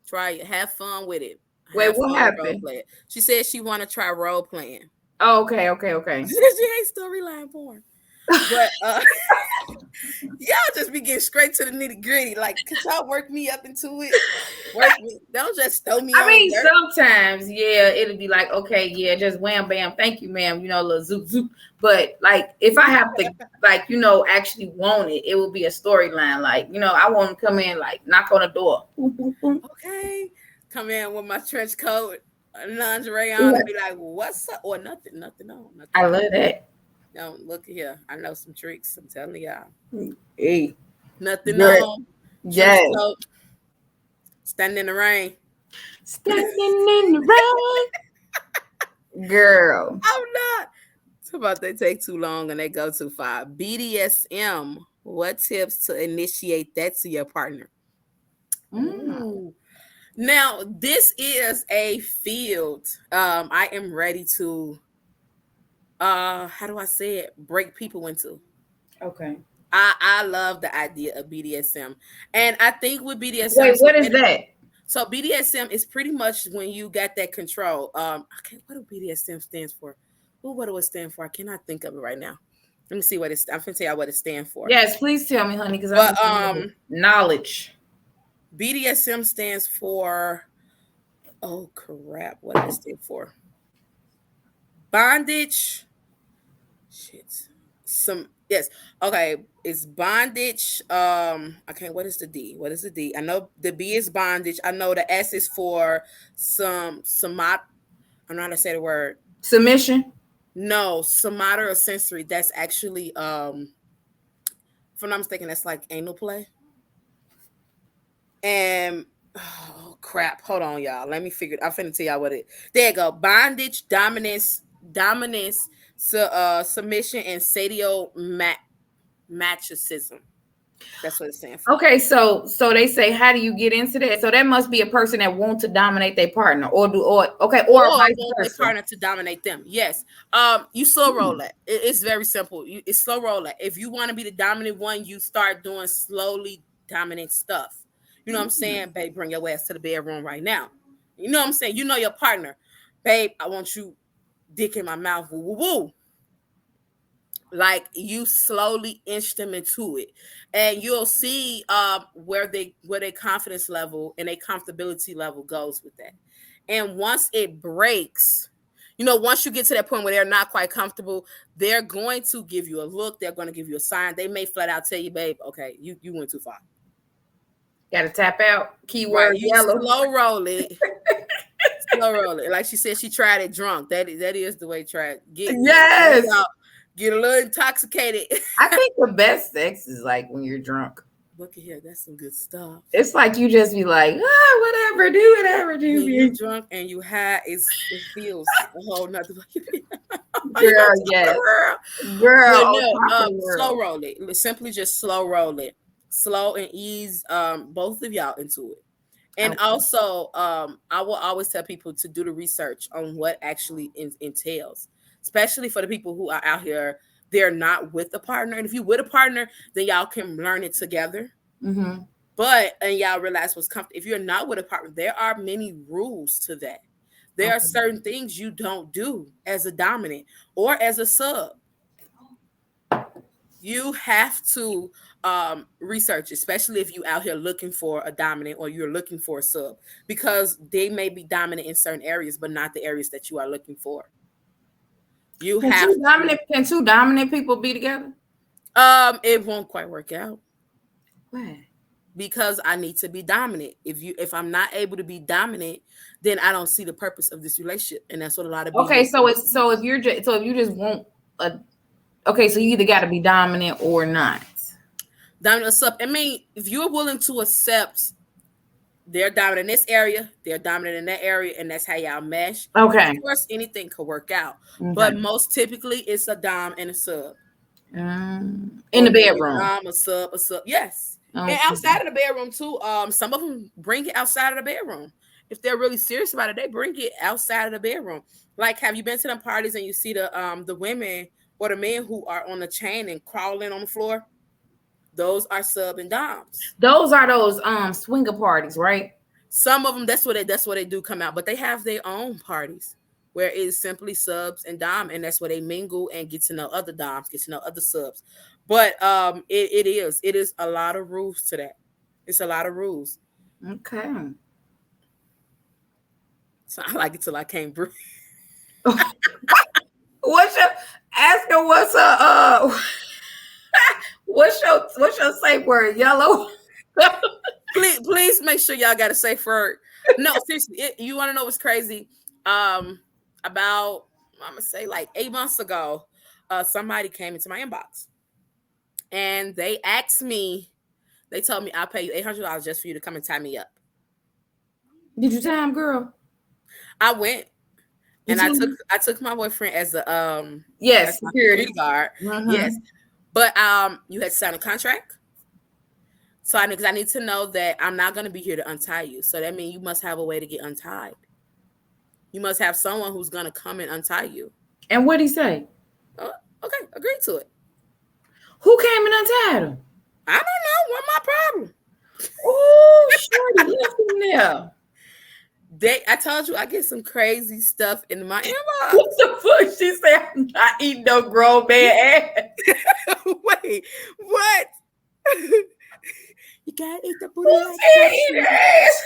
Try it. Have fun with it. Wait, Have what fun role happened? playing. She said she want to try role playing. Oh, okay, okay, okay. She ain't storyline porn. But y'all just be getting straight to the nitty gritty. Like, could y'all work me up into it? Work me. Don't just throw me I on mean, dirt. sometimes, yeah, it'll be like, okay, yeah, just wham, bam, thank you, ma'am, a little zoop, zoop. But like, if I have to, like, actually want it, it will be a storyline. Like, I want to come in, like, knock on the door. Okay. Come in with my trench coat, lingerie on, and be like, what's up? Or nothing, nothing on, I nothing on. love that. No, look here. I know some tricks. I'm telling y'all. Hey, Nothing girl, on. Trench yes. coat. Standing in the rain. Standing in the rain, girl. I'm not. It's about they take too long and they go too far. BDSM. What tips to initiate that to your partner? Mm, Ooh. Now, this is a field I am ready to how do I say it? Break people into. okay. I love the idea of BDSM. And I think with BDSM, Wait, what is that? so BDSM is pretty much when you got that control. Okay, what do BDSM stands for? Ooh, what do it stand for? I cannot think of it right now. Let me see what it's. I'm gonna tell you what it stands for. Yes, please tell me, honey, because I But need knowledge. BDSM stands for. Oh crap! What does it stand for? Bondage. Shit. Some yes. Okay, it's bondage. Okay, what is the D? What is the D? I know the B is bondage. I know the S is for some. I don't know how to say the word. Submission. No, somatic or sensory. That's actually if I'm not mistaken, that's like anal play. And oh crap, hold on, y'all. Let me figure. I'm finna tell y'all what it. There you go. Bondage, dominance, submission, and masochism. That's what it stands for. Okay, so they say, how do you get into that? So that must be a person that wants to dominate their partner, or Or vice want their versa. partner to dominate them. Yes. You slow roll that. It's very simple. It's slow roll that. If you want to be the dominant one, you start doing slowly dominant stuff. You know what I'm saying? Babe, bring your ass to the bedroom right now. You know what I'm saying? You know your partner. Babe, I want you dick in my mouth. Woo woo woo. Like you slowly inch them into it, and you'll see where their confidence level and their comfortability level goes with that. And once it breaks, once you get to that point where they're not quite comfortable, they're going to give you a look, they're going to give you a sign, they may flat out tell you, babe, okay, you went too far. Got to tap out. Right, Keyword you yellow. slow roll it. Like she said, she tried it drunk. That is the way. Try it. Yes. Get a little intoxicated. I think the best sex is like when you're drunk. Look at here, that's some good stuff. It's like you just be like, whatever, do whatever, do. When you drunk and you high, it feels a whole nother way. Girl, yes. Girl, But on no, top of the slow world. roll it. Simply just slow roll it. Slow and ease both of y'all into it. And Okay. also, I will always tell people to do the research on what actually entails, especially for the people who are out here. They're not with a partner, and if you're with a partner, then y'all can learn it together. Mm-hmm. But and y'all realize what's comfortable. If you're not with a partner, there are many rules to that. There are Okay. certain things you don't do as a dominant or as a sub. You have to research, especially if you out here looking for a dominant or you're looking for a sub, because they may be dominant in certain areas, but not the areas that you are looking for. You have to. Can two dominant people be together? It won't quite work out Why? because I need to be dominant. If I'm not able to be dominant, then I don't see the purpose of this relationship, and that's what a lot of Okay, BDS. so if you just want a okay, so you either got to be dominant or not. Dominant or sub. I mean, if you're willing to accept they're dominant in this area, they're dominant in that area, and that's how y'all mesh. Okay. Of course, anything could work out, Okay. but most typically it's a dom and a sub, In or the maybe a bedroom. dom, a sub, a sub. Yes, and Okay. outside of the bedroom too. Some of them bring it outside of the bedroom. If they're really serious about it, they bring it outside of the bedroom. Like, have you been to them parties and you see the women or the men who are on the chain and crawling on the floor? Those are sub and doms. Those are those swinger parties, right? Some of them, that's what they do come out, but they have their own parties where it's simply subs and dom, and that's where they mingle and get to know other doms, get to know other subs. But it is a lot of rules to that. It's a lot of rules. Okay. So I like it till I can't breathe. What's your ask her what's what's your safe word? Yellow. Please make sure y'all got a safe word. No, seriously, you want to know what's crazy? About I'm gonna say like 8 months ago, somebody came into my inbox and they asked me. They told me I'll pay you $800 just for you to come and tie me up. Did you time, girl? I went You and I tell took me? I took my boyfriend as a Yes, as my security. security guard. Mm-hmm. Yes, but you had to sign a contract. So because I need to know that I'm not gonna be here to untie you. So that means you must have a way to get untied. You must have someone who's gonna come and untie you. And what'd he say? Oh, okay, agree to it. Who came and untied him? I don't know. What my problem? Oh, shorty left him there. I told you I get some crazy stuff in my inbox. What the fuck? She said, I'm not eating no grown man ass. Wait, what? You gotta eat the booty. Who Like said eat ass?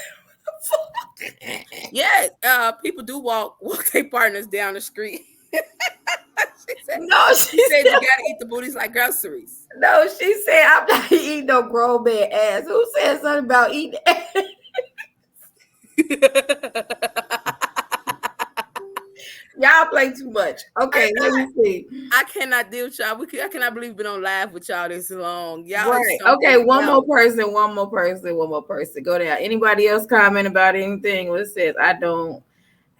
yeah, people do walk their partners down the street. she said, No, she said you gotta eat the booties like groceries. no, she said I'm not eating no grown man ass. Who said something about eating ass? Y'all play too much. Okay, let me see. I cannot deal with y'all. I cannot believe we've been on live with y'all this long. Y'all Right. is Okay, one more else. person, one more person, one more person. Go down. Anybody else comment about anything? What it says? I don't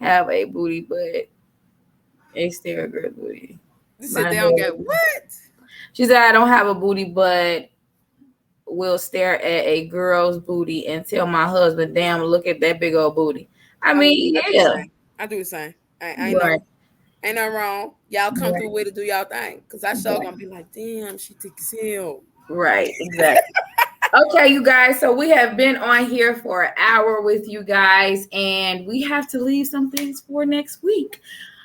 have a booty, but a stare girl booty. You said they don't get what? She said I don't have a booty, but will stare at a girl's booty and tell my husband, "Damn, look at that big old booty." I mean, yeah. I do the same. I Right. know. Ain't nothing wrong. Y'all come Right. through with to do y'all thing. Cause I sure gonna be like, damn, she thick as hell. Right, exactly. Okay, you guys. So we have been on here for an hour with you guys, and we have to leave some things for next week.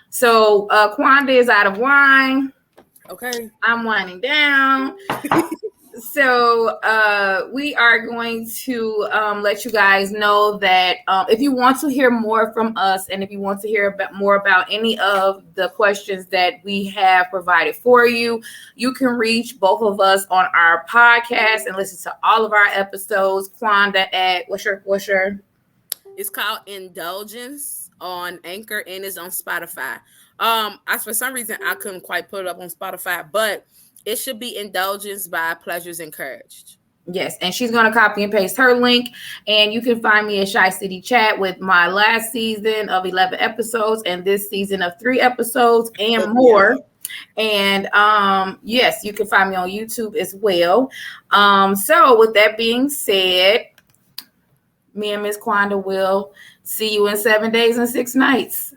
So Quanda is out of wine. Okay. I'm winding down. So we are going to let you guys know that if you want to hear more from us, and if you want to hear more about any of the questions that we have provided for you, you can reach both of us on our podcast and listen to all of our episodes. Quanda at what's your? It's called Indulgence on Anchor and it's on Spotify. For some reason I couldn't quite put it up on Spotify, but it should be Indulgence by Pleasures Encouraged. Yes, and she's going to copy and paste her link, and you can find me at Shy City Chat with my last season of 11 episodes and this season of 3 episodes and more. And yes, you can find me on YouTube as well. So with that being said, me and Miss Quanda will see you in 7 days and 6 nights.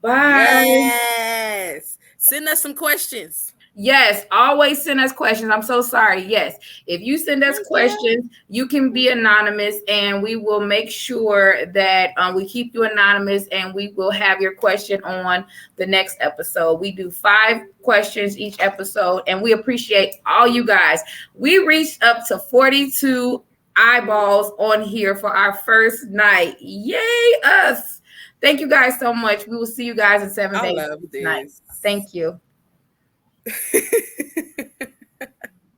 Bye. Yes. Send us some questions. Yes, always send us questions. I'm so sorry. Yes, if you send us questions, you can be anonymous, and we will make sure that we keep you anonymous, and we will have your question on the next episode. We do 5 questions each episode, and we appreciate all you guys. We reached up to 42 eyeballs on here for our first night. Yay, us. Thank you guys so much. We will see you guys in 7 days. I love this. Thank you.